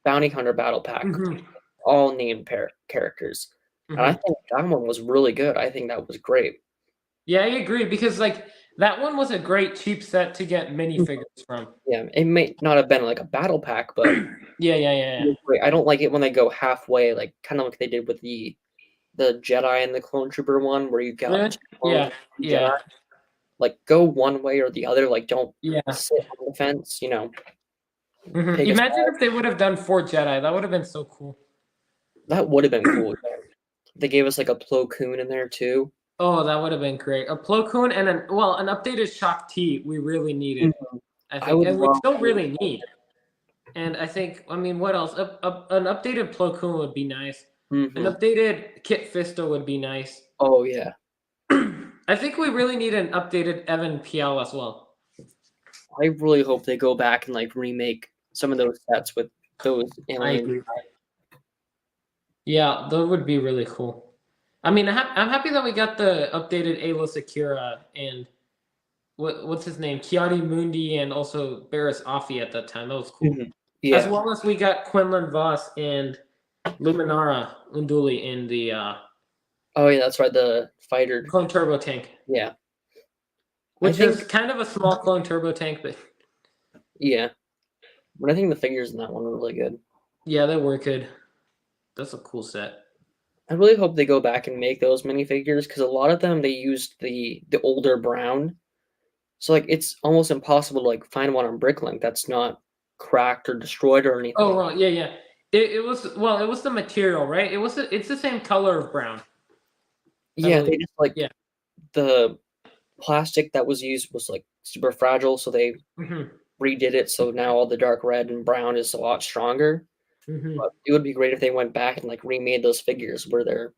Bounty Hunter battle pack, Hmm. all named characters. And I Hmm. think that one was really good. I think that was great. Yeah, I agree because like that one was a great cheap set to get minifigures from. Yeah, it may not have been like a battle pack, but Yeah, yeah, yeah, it yeah. was great. I don't like it when they go halfway, like kind of like they did with the Jedi and the Clone Trooper one, where you got Really? two clones Yeah, and two Jedi. yeah, Like go one way or the other. Like don't yeah. sit on the fence. Hmm. Take a Imagine side. if they would have done four Jedi. That would have been so cool. That would have been cool. They gave us like a Plo Koon in there too. Oh, that would have been great. A Plo Koon and an updated Shock T we really needed, Mhm. I I think, would and we love still to. really need. And I think, I mean, what else? An updated Plo Koon would be nice. An Hmm. updated Kit Fisto would be nice. Oh yeah, I think we really need an updated Evan Piel as well. I really hope they go back and like remake some of those sets with those I aliens. agree. Yeah, that would be really cool. I mean, I'm happy that we got the updated Ayla Sakura and what's his name, Kiari Mundi, and also Barris Offee at that time. That was cool. Mhm. As Yeah. well as we got Quinlan Voss and Luminara Unduli in the Oh yeah, that's right. The fighter. clone turbo tank, Yeah. I which is think. kind of a small clone turbo tank, but Yeah. But I think the figures in that one were really good. yeah, they were good. That's a cool set. I really hope they go back and make those minifigures because a lot of them they used the older brown. So like it's almost impossible to like find one on Bricklink that's not cracked or destroyed or Oh, anything. well, yeah, yeah. It was well, it was the material, right? It's the same color of brown, I Yeah, believe. they just like Yeah. the plastic that was used was like super fragile, so they Hmm. redid it so now all the dark red and brown is a lot stronger. Hmm. But it would be great if they went back and like remade those figures where they're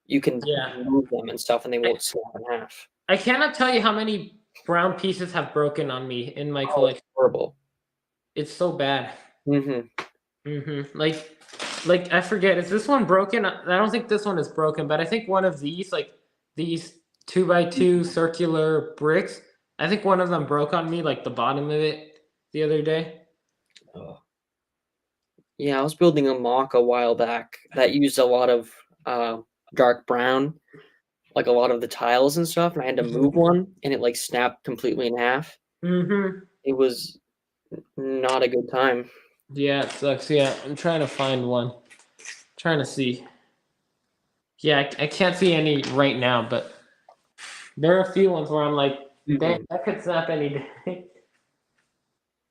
you can Yeah. move them and stuff and they I, won't snap in half. I cannot tell you how many brown pieces have broken on me in my Oh, it's collection. horrible. It's so bad. Hmm. Like I forget, is this one broken? I don't think this one is broken, but I think one of these, like these 2x2 circular bricks, I think one of them broke on me, like the bottom of it, the other day. Oh. Yeah, I was building a mock a while back that used a lot of uh, dark brown, like a lot of the tiles and stuff, and I had to move one, and it like snapped completely in half. Mm-hmm. It was not a good time. Yeah, it sucks. Yeah, I'm trying to find one. Trying to see. Yeah, I can't see any right now, but there are a few ones where I'm like, dang, Mhm. that could snap any day.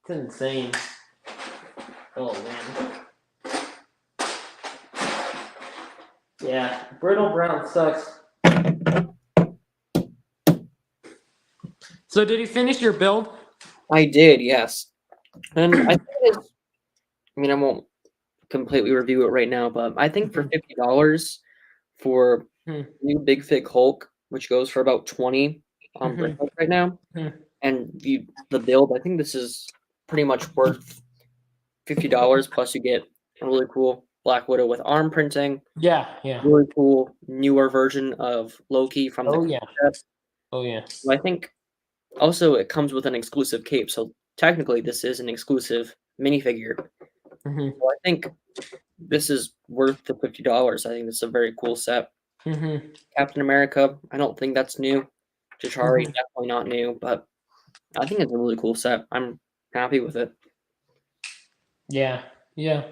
It's insane. Oh man. Yeah, brittle brown sucks. So did you finish your build? I did, yes, and I think it's. I mean, I won't completely review it right now, but I think for $50 for Hmm. new Big Fig Hulk, which goes for about 20 on Mhm. Bricklink right now, Hmm. and the build, I think this is pretty much worth $50 plus you get a really cool Black Widow with arm printing, Yeah, yeah. really cool newer version of Loki from the Oh yeah. concept. Oh yeah. I think also it comes with an exclusive cape, so technically this is an exclusive minifigure. Hmm. So I think this is worth the $50. I think it's a very cool set. Hmm. Captain America, I don't think that's new. Chitauri, Hmm. definitely not new, but I think it's a really cool set. I'm happy with it. Yeah. Yeah.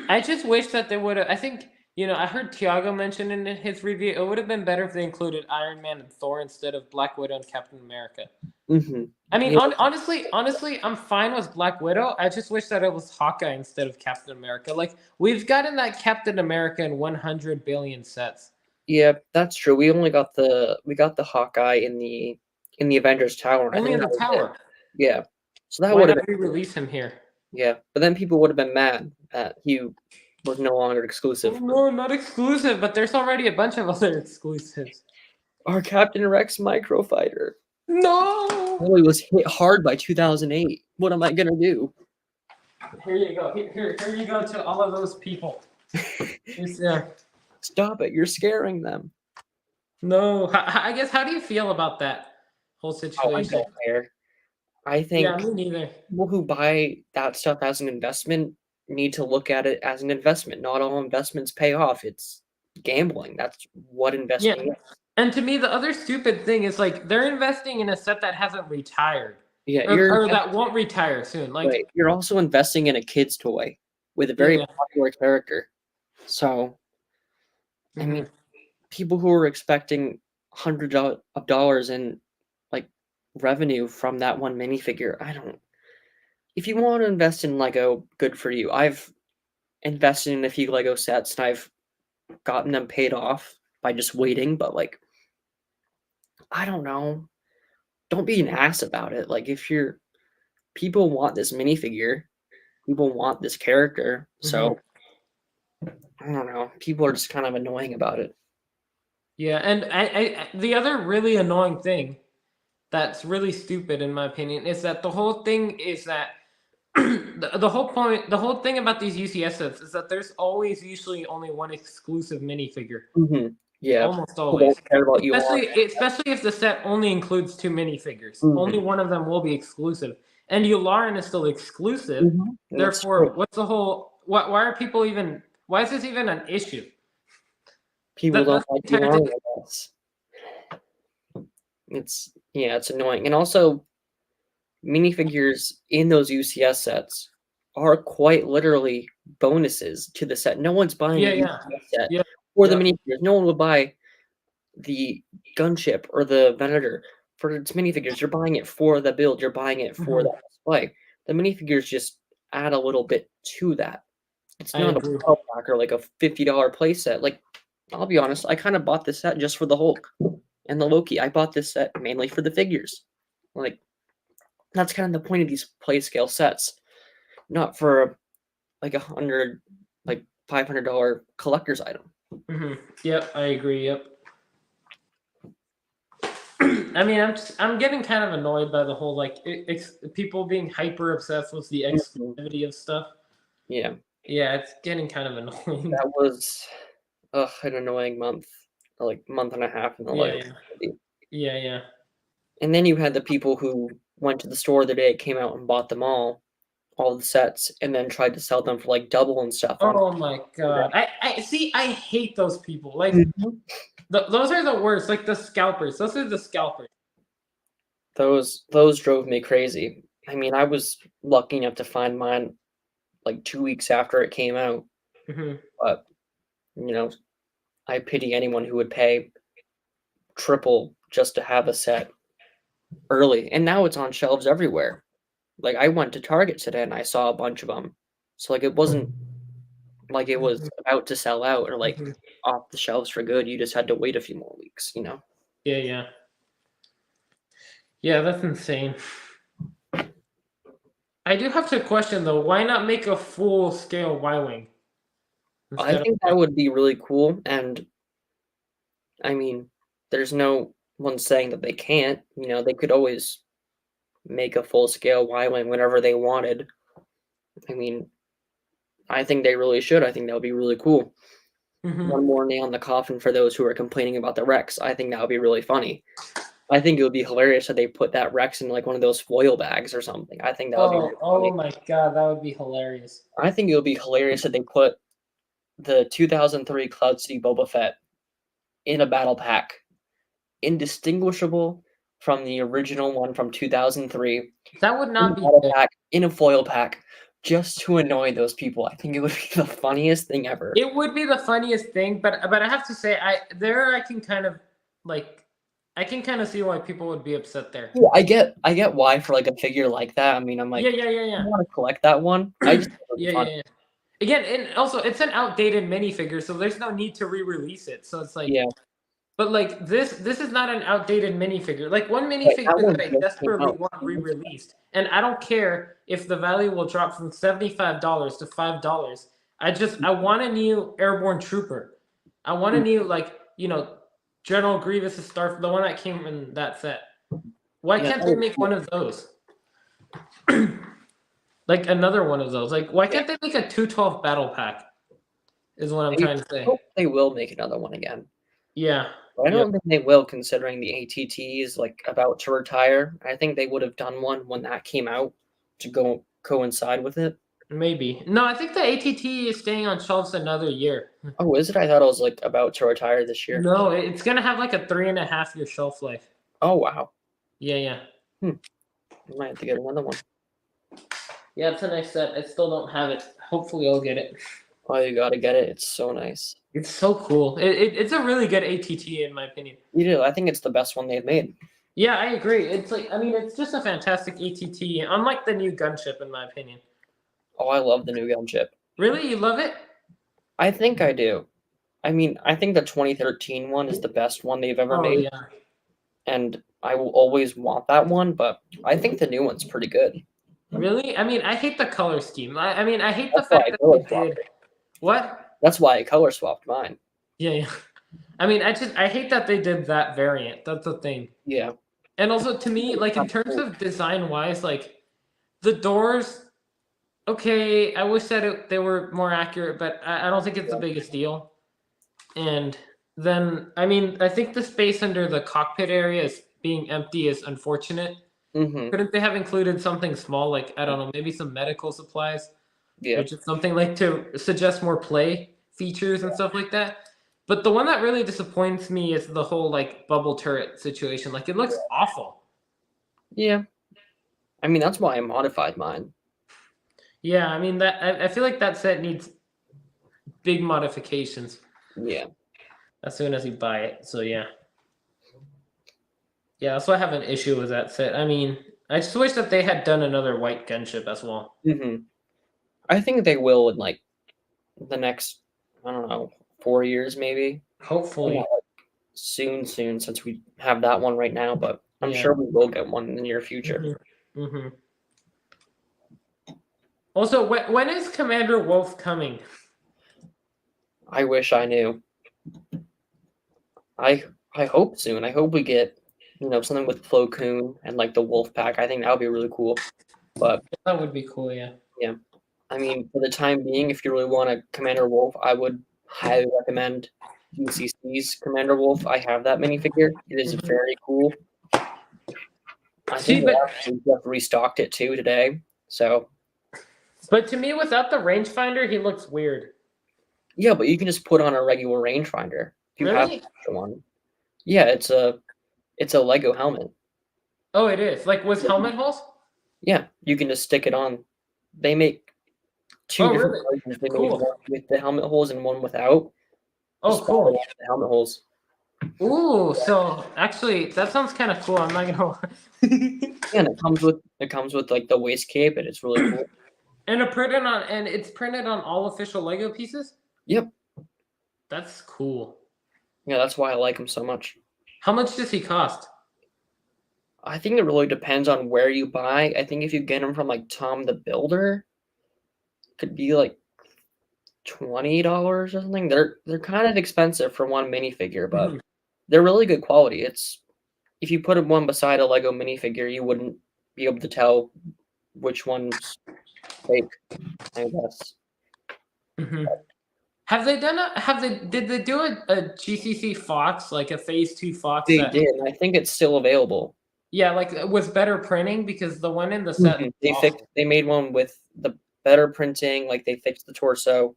I just wish that they would have. I think I heard Tiago mention in his review. It would have been better if they included Iron Man and Thor instead of Black Widow and Captain America. Hmm. I mean, Yeah, honestly, I'm fine with Black Widow. I just wish that it was Hawkeye instead of Captain America. Like we've gotten that Captain America in 100 billion sets. yeah, that's true. We got the Hawkeye in the Avengers Tower. I Only think in that the was it. tower. Yeah. So that Why would have not been re-release him here? yeah. But then people would have been mad that he was no longer Oh exclusive. no, not exclusive, but there's already a bunch of other exclusives. Our Captain Rex microfighter. No. Well, he was hit hard by 2008. What am I gonna do? Here you go. Here you go to all of those people. Yeah. Stop it! You're scaring them. No. I guess how do you feel about that whole Oh, I situation? don't care. I Yeah, think me neither. people who buy that stuff as an investment need to look at it as an investment. Not all investments pay off. It's gambling. That's what Yeah. investing is. And to me, the other stupid thing is like they're investing in a set that hasn't retired, Yeah, or that won't retire soon. Like, right. You're also investing in a kid's toy with a very yeah. popular character. So, I mean, Hmm. people who are expecting hundreds of dollars in like revenue from that one minifigure, I don't. If you want to invest in Lego, good for you. I've invested in a few Lego sets and I've gotten them paid off by just waiting, but like, I don't know. Don't be an ass about it. Like, if you're people want this minifigure, people want this character, Hmm. so I don't know. People are just kind of annoying about it. Yeah, and the other really annoying thing that's really stupid in my opinion is that the whole thing is that the whole point, the whole thing about these UCS sets is that there's always usually only one exclusive minifigure. Yeah, Almost people don't always. care about you on. Especially if the set only includes two minifigures. Only Mhm. one of them will be exclusive. And Yularen is still exclusive. That's Therefore, true. what's the whole why are people even why is this even an issue? People don't That's like the you entire on, thing. I guess. It's annoying. And also minifigures in those UCS sets are quite literally bonuses to the set. No one's buying a Yeah, yeah. UCS set Yeah. for the Yep. minifigures. No one would buy the gunship or the Venator for its minifigures. You're buying it for the build. You're buying it for Hmm. that display. The minifigures just add a little bit to that. It's I not a agree. battle pack or like a $50 playset. Like, I'll be honest, I kind of bought this set just for the Hulk and the Loki. I bought this set mainly for the figures. Like, that's kind of the point of these play scale sets, not for like 100, like $500 collector's item. Hmm. Yep, I agree. Yep. I mean, I'm getting kind of annoyed by the whole like people being hyper obsessed with the Mhm. exclusivity of stuff. Yeah, Yeah, it's getting kind of annoying. that was an annoying month, like month and a half in the Yeah, Lego yeah, community. yeah, yeah. And then you had the people who went to the store the day it came out and bought them all the sets, and then tried to sell them for like double and stuff on Oh my god. I see. I hate those people. Like Mhm. those are the worst. Like the scalpers. Those are the scalpers. Those drove me crazy. I mean, I was lucky enough to find mine like 2 weeks after it came out, Hmm. but you know, I pity anyone who would pay triple just to have a set early. And now it's on shelves everywhere. Like I went to Target today and I saw a bunch of them. So like it wasn't like it was Hmm. about to sell out or like Hmm. off the shelves for good. You just had to wait a few more weeks. Yeah, yeah, yeah. That's insane. I do have to question though. Why not make a full scale Y wing I instead think of? that would be really cool. And I mean, there's no one saying that they can't. They could always make a full scale Y-wing whenever they wanted. I mean, I think they really should. I think that would be really cool. Hmm. One more nail in the coffin for those who are complaining about the Rex. I think that would be really funny. I think it would be hilarious if they put that Rex in like one of those foil bags or something. I think that would be really Oh funny. my god, that would be hilarious. I think it would be hilarious if they put the 2003 Cloud City Boba Fett in a battle pack, indistinguishable from the original one from 2003, That would in a not be battle good. pack, in a foil pack, just to annoy those people. I think it would be the funniest thing ever. It would be the funniest thing, but I have to say, I can kind of like I can kind of see why people would be upset there. Yeah, I get why for like a figure like that. I mean, I'm Yeah, like, yeah, yeah, I yeah. want to collect that one. I just think it would be Yeah, fun. yeah, yeah. Again, and also it's an outdated minifigure, so there's no need to re-release it. So it's like, Yeah, but like this is not an outdated minifigure. Like one right. minifigure That that one I just came desperately out want 2 months ago. re-released, and I don't care if the value will drop from $75 to $5. I want a new airborne trooper. I want a new like General Grievous' Star, the one that came in that set. Why Yeah, can't that they was make one cool. of those? Like another one of those. Like why Yeah, can't they make a 212 battle pack? Is what I'm I trying to say. hope they will make another one again. Yeah. But I Yep. don't think they will, considering the ATT is like about to retire. I think they would have done one when that came out to go coincide with it. Maybe. No, I think the ATT is staying on shelves another year. Oh, is it? I thought it was like about to retire this year. No, it's gonna have like a 3.5 year shelf life. Oh wow. Yeah, yeah. Hmm. I might have to get another one. Yeah, it's a nice set. I still don't have it. Hopefully I'll get it. Oh, you gotta get it. It's so nice. It's so cool. It's a really good ATT in my opinion. You do. I think it's the best one they've made. Yeah, I agree. It's like I mean it's just a fantastic ATT, unlike the new gunship in my opinion. Oh, I love the new gunship. Really? You love it? I think I do. I mean, I think the 2013 one is the best one they've ever Oh made, yeah. and I will always want that one, but I think the new one's pretty good. Really? I mean, I hate the color scheme. I mean, I hate the That's why fact I that color they swapped did it. what? That's why I color swapped mine. Yeah, yeah. I mean, I hate that they did that variant. That's the thing. Yeah. And also to me, It's like in not terms cool. of design wise, like the doors, okay, I wish that they were more accurate, but I don't think it's the Yeah. biggest deal. And then, I mean, I think the space under the cockpit area is being empty is unfortunate. Mhm. Couldn't they have included something small, like, I don't know, maybe some medical supplies or Yeah. just something like to suggest more play features and stuff like that? But the one that really disappoints me is the whole like bubble turret situation. Like, it looks awful. Yeah. I mean, that's why I modified mine. Yeah, I mean that I feel like that set needs big modifications Yeah. as soon as you buy it. So yeah. Yeah, so I have an issue with that set. I mean, I just wish that they had done another white gunship as well. Mhm. I think they will in, like, the next, I don't know, 4 years maybe? Well, Hopefully. not, like, soon since we have that one right now, but I'm Yeah. sure we will get one in the near future. hmm hmm Also, when is Commander Wolf coming? I wish I knew. I I hope soon. I hope we get, something with Plo Koon and, like, the Wolf Pack. I think that would be really cool, but, That would be cool, yeah. yeah. I mean, for the time being, if you really want a Commander Wolf, I would highly recommend UCC's Commander Wolf. I have that minifigure. It is Mhm. very cool. I think See, they actually just restocked it too today. So but to me, without the rangefinder, he looks weird. yeah, but you can just put on a regular rangefinder if you have an Really? extra one. Yeah, it's a Lego helmet. Oh, it is. Like with helmet holes? Yeah, you can just stick it on. They make two Oh, different really? versions. They made Cool. one with the helmet holes and one without. Oh, Just buy the cool. one with the helmet holes. Ooh, so actually, that sounds kind of cool. I'm not gonna. Yeah, and it comes with like the waist cape, and it's really cool. And it's printed on all official Lego pieces. Yep. That's cool. Yeah, that's why I like them so much. How much does he cost? I think it really depends on where you buy. I think if you get them from like Tom the Builder, it could be like $20 or something. They're kind of expensive for one minifigure, but Mhm. they're really good quality. It's if you put one beside a Lego minifigure, you wouldn't be able to tell which one's fake, I guess. Mhm. Have they done a? Have they? Did they do a GCC Fox like a Phase 2 Fox They that? did, and I think it's still available. Yeah, like with better printing because the one in the set Mhm. looks awful. They made one with the better printing, like they fixed the torso.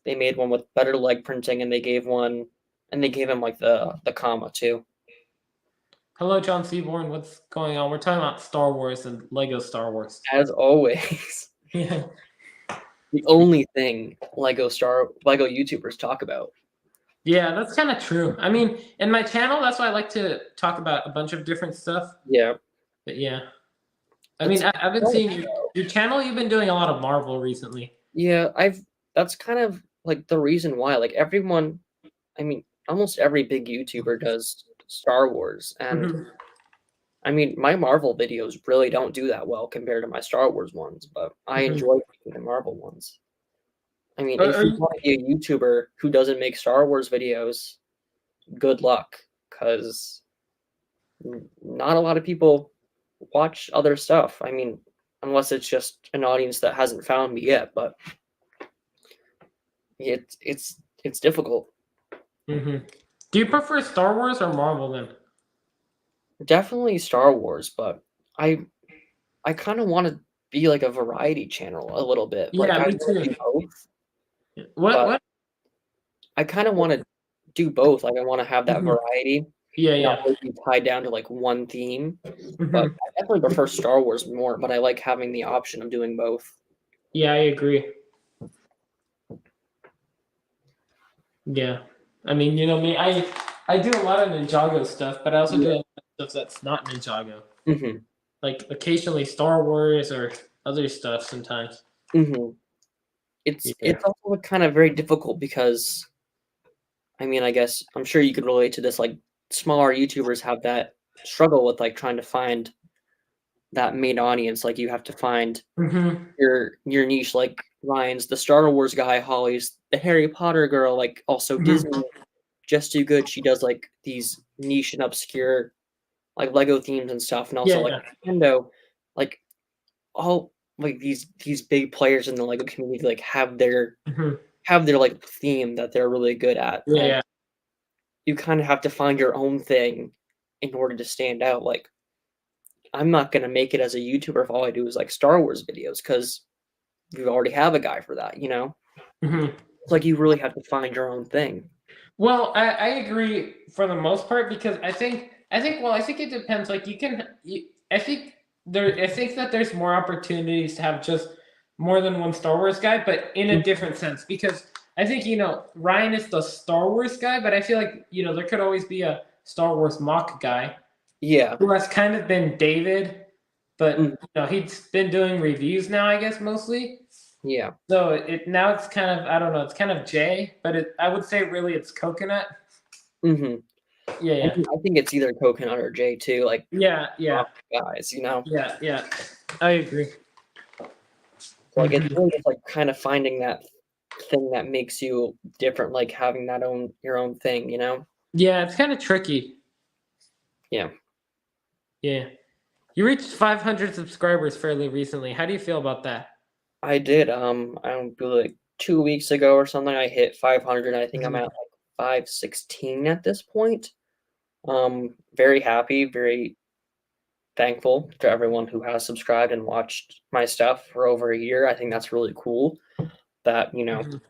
They made one with better leg printing, and they gave him like the comma too. Hello, John Seaborn. What's going on? We're talking about Star Wars and Lego Star Wars. As always, Yeah. the only thing Lego YouTubers talk about. Yeah, that's kind of true. I mean, in my channel, that's why I like to talk about a bunch of different stuff. Yeah, But yeah, I mean, it's I've been seeing your channel. You've been doing a lot of Marvel recently. yeah. I've That's kind of like the reason why. Like everyone, I mean, almost every big YouTuber does Star Wars, and Mhm. I mean, my Marvel videos really don't do that well compared to my Star Wars ones, but I Mhm. enjoy making the Marvel ones. I mean, Are, if are you you, want to be a YouTuber who doesn't make Star Wars videos, good luck, because not a lot of people watch other stuff. I mean, unless it's just an audience that hasn't found me yet, but it's difficult. Mhm. Do you prefer Star Wars or Marvel then? Definitely Star Wars, but I I kind of want to be like a variety channel a little bit. Like Yeah, I me want too. to do both, What? but What? I kind of want to do both. Like I want to have that Mhm. variety, Yeah, not yeah. really be tied down to like one theme. But Mhm. I definitely prefer Star Wars more, but I like having the option of doing both. Yeah, I agree. Yeah. I mean, you know me. I do a lot of Ninjago stuff, but I also do a Yeah. lot of stuff that's not Ninjago. Mhm. Like occasionally Star Wars or other stuff sometimes. Mhm. Yeah. It's also kind of very difficult because I mean, I guess I'm sure you could relate to this. Like smaller YouTubers have that struggle with like trying to find that main audience. Like you have to find Mhm. your niche. Like Ryan's the Star Wars guy, Holly's the Harry Potter girl. Like also Mhm. Disney just too good. She does like these niche and obscure like Lego themes and stuff, and Yeah, also like yeah. Nintendo. Like all like these big players in the Lego community like have their Mhm. like theme that they're really good at, Yeah, and yeah. you kind of have to find your own thing in order to stand out. Like I'm not gonna make it as a YouTuber if all I do is like Star Wars videos because you already have a guy for that, you know? Mhm. It's like you really have to find your own thing. Well, I agree for the most part because I think it depends. Like I think that there's more opportunities to have just more than one Star Wars guy, but in a Mm, different sense. Because I think Ryan is the Star Wars guy, but I feel like there could always be a Star Wars mock guy yeah. who has kind of been David, but Mm, he's been doing reviews now, I guess mostly. yeah. So it now it's kind of I don't know, it's kind of Jay, but I would say really it's Coconut. Mhm. Yeah, yeah, I think it's either Coconut or J too, like, yeah, yeah, guys, you know? yeah, yeah. I agree. So, like, it's Mhm. really just, like, kinda finding that thing that makes you different, like, having that own your own thing, you know? Yeah, it's kind of tricky. Yeah. Yeah, you reached 500 subscribers fairly recently. How do you feel about that? I did, I don't know, like, 2 weeks ago or something, I hit 500, I think I'm Mhm. at, like, 516 at this point. Very happy, very thankful to everyone who has subscribed and watched my stuff for over a year. I think that's really cool that, Mhm.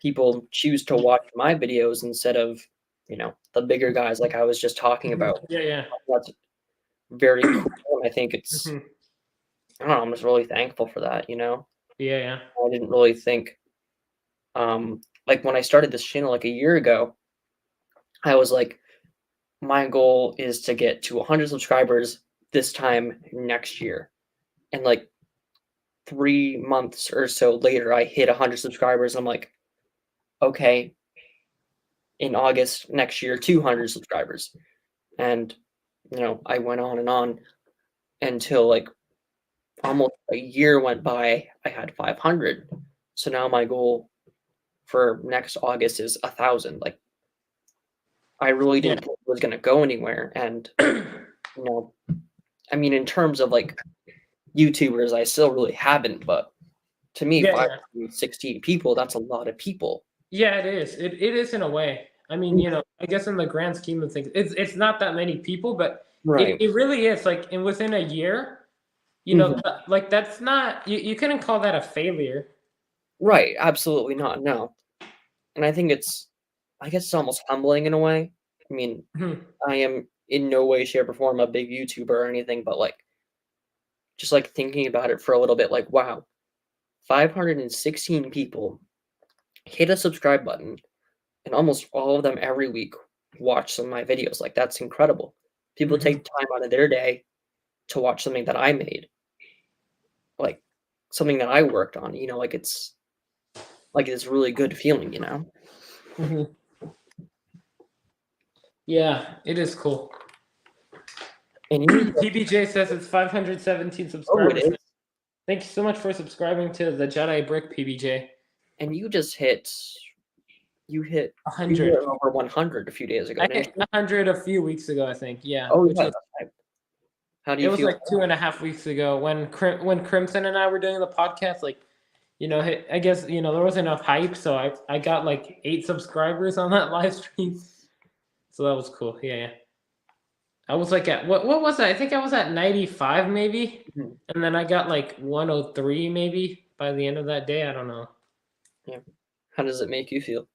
people choose to watch my videos instead of, the bigger guys like I was just talking Mhm. about. Yeah, yeah. That's very cool. And I think it's, Mhm. I don't know, I'm just really thankful for that. Yeah, yeah. I didn't really think, like when I started this channel like a year ago, I was like, my goal is to get to 100 subscribers this time next year. And like 3 months or so later, I hit 100 subscribers. I'm like, okay, in August next year, 200 subscribers. And, I went on and on until like almost a year went by. I had 500. So now my goal for next August is 1,000. Like, I really Yeah. didn't think it was going to go anywhere. And, you know, I mean, in terms of like YouTubers, I still really haven't. But to me, Yeah, yeah. 516 people, that's a lot of people. Yeah, it is. It is in a way. I mean, Mm, I guess in the grand scheme of things, it's not that many people, but right. it really is. Like, in within a year, Mhm. like that's not you couldn't call that a failure. Right. Absolutely not. No. And I guess it's almost humbling in a way. I mean, Mhm. I am in no way, shape, or form a big YouTuber or anything, but like, just like thinking about it for a little bit, like, wow, 516 people hit a subscribe button, and almost all of them every week watch some of my videos. Like, that's incredible. People Mhm. take time out of their day to watch something that I made, like something that I worked on, like it's really good feeling. Mhm. Yeah, it is cool. And you, PBJ says it's 517 oh, it subscribers. is. Thank you so much for subscribing to the Jedi Brick PBJ. And you just you hit, you 100. hit over 100 a few days ago, I didn't hit you? 100 a few weeks ago, I think. Yeah, Oh, which yeah. was That's right. How do it you was feel? like 2.5 weeks ago when when Crimson and I were doing the podcast. Like, I guess there wasn't enough hype, so I got like 8 subscribers on that live stream. So that was cool. Yeah, yeah. I was like at what was that? I think I was at 95 maybe, Mhm. and then I got like 103 maybe by the end of that day. I don't know. Yeah. How does it make you feel?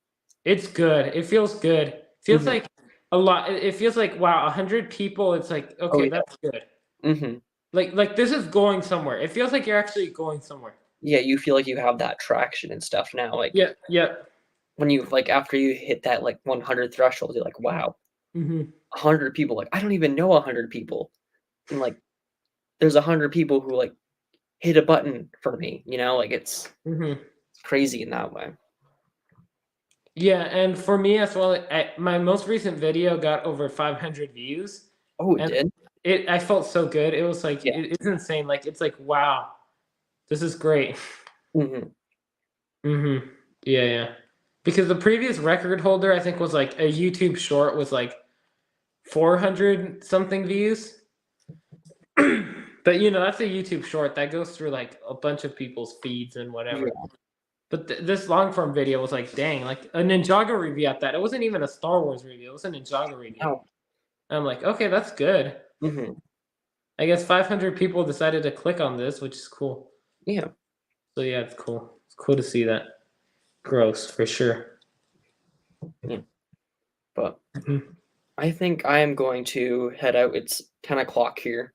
It's good. It feels good. Feels Mhm. like a lot. It feels like wow, 100 people. It's like Oh, okay, yeah. that's good. Mhm. Like this is going somewhere. It feels like you're actually going somewhere. Yeah, you feel like you have that traction and stuff now, like, Yeah, yeah. when you like, after you hit that, like, 100 threshold, you're like, "Wow, Mhm. 100 people," like, I don't even know 100 people, and, like, there's 100 people who, like, hit a button for me, like, Mhm. it's crazy in that way. Yeah, and for me as well, my most recent video got over 500 views, Oh, it and did? I felt so good. It was like Yeah. it's insane. Like it's like wow, this is great. Mhm. Mhm. Yeah, yeah. Because the previous record holder, I think, was like a YouTube short with like 400 something views. But that's a YouTube short that goes through like a bunch of people's feeds and whatever. Yeah. But this long form video was like, dang, like a Ninjago review at that. It wasn't even a Star Wars review. It was a Ninjago review. Oh. And I'm like, okay, that's good. Mm-hmm. I guess 500 people decided to click on this, which is cool. Yeah. So yeah, it's cool. It's cool to see that. Gross, for sure. Yeah. But Mhm. I think I am going to head out. It's 10 o'clock here.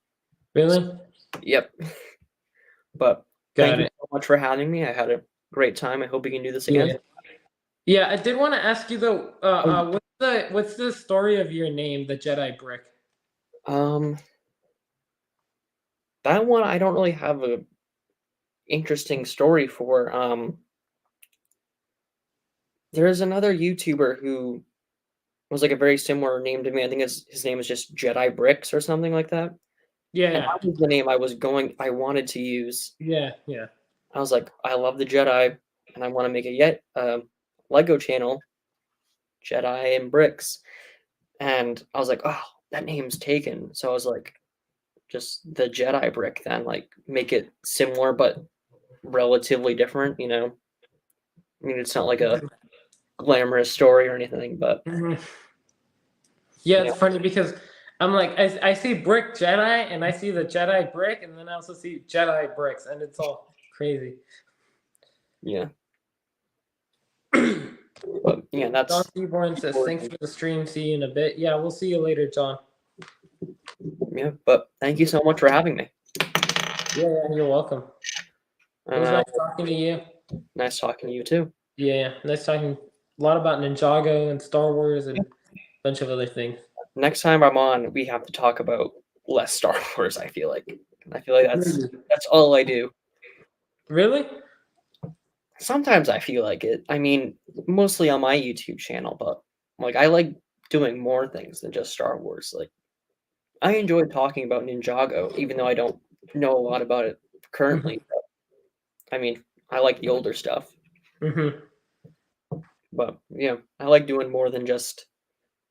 Really? Yep. But Got thank you it. so much for having me. I had a great time. I hope we can do this again. Yeah, I did want to ask you though. What's the story of your name, the Jedi Brick? That one I don't really have a interesting story for. There's another YouTuber who was like a very similar name to me. I think his name is just Jedi Bricks or something like that. And Yeah, that was the name I wanted to use. yeah. I was like, I love the Jedi, and I want to make a Lego channel, Jedi and Bricks. And I was like, oh, that name's taken. So I was like, just the Jedi Brick then, like make it similar but relatively different, I mean, it's not like a glamorous story or anything, but Mhm. Yeah, yeah, it's funny because I'm like, I see Brick Jedi and I see the Jedi Brick, and then I also see Jedi Bricks, and it's all crazy. yeah. But yeah, John that's Seaborn says, thanks for the stream. See you in a bit. Yeah, we'll see you later, John. yeah. But thank you so much for having me. Yeah, you're welcome. It was nice talking to you. Nice talking to you too. Yeah, nice talking a lot about Ninjago and Star Wars and a bunch of other things. Next time I'm on, we have to talk about less Star Wars. I feel like that's all I do. Really? Sometimes I feel like it. I mean, mostly on my YouTube channel, but like I like doing more things than just Star Wars. Like I enjoy talking about Ninjago, even though I don't know a lot about it currently. I mean, I like the older stuff, Mm-hmm. but yeah, I like doing more than just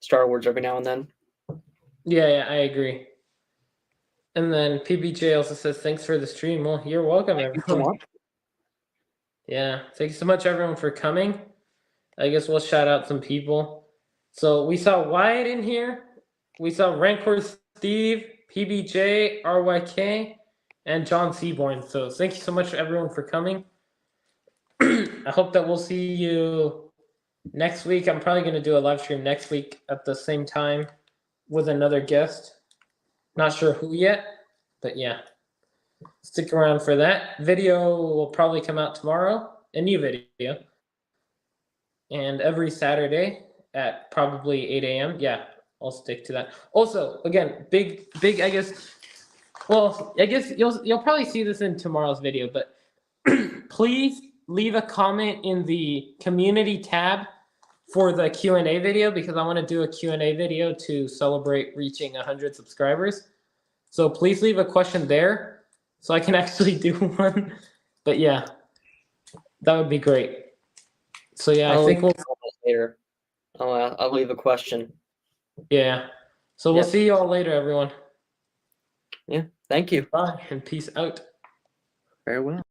Star Wars every now and then. Yeah, I agree. And then PBJ also says, thanks for the stream. Well, you're welcome, everyone. Yeah, thank you so much, everyone, for coming. I guess we'll shout out some people. So we saw Wyatt in here. We saw Rancor Steve, PBJ, RYK, and John Seaborn. So thank you so much, everyone, for coming. I hope that we'll see you next week. I'm probably going to do a live stream next week at the same time with another guest. Not sure who yet, but yeah. Stick around for that. Video will probably come out tomorrow, a new video. And every Saturday at probably 8 a.m. Yeah, I'll stick to that. Also, again, big, I guess. Well, I guess you'll probably see this in tomorrow's video, but please leave a comment in the community tab for the Q&A video, because I want to do a Q&A video to celebrate reaching 100 subscribers. So please leave a question there so I can actually do one. But yeah, that would be great. So yeah, I think we'll later. I'll leave a question. Yeah. So we'll see you all later, everyone. Yeah. Thank you. Bye and peace out. Farewell.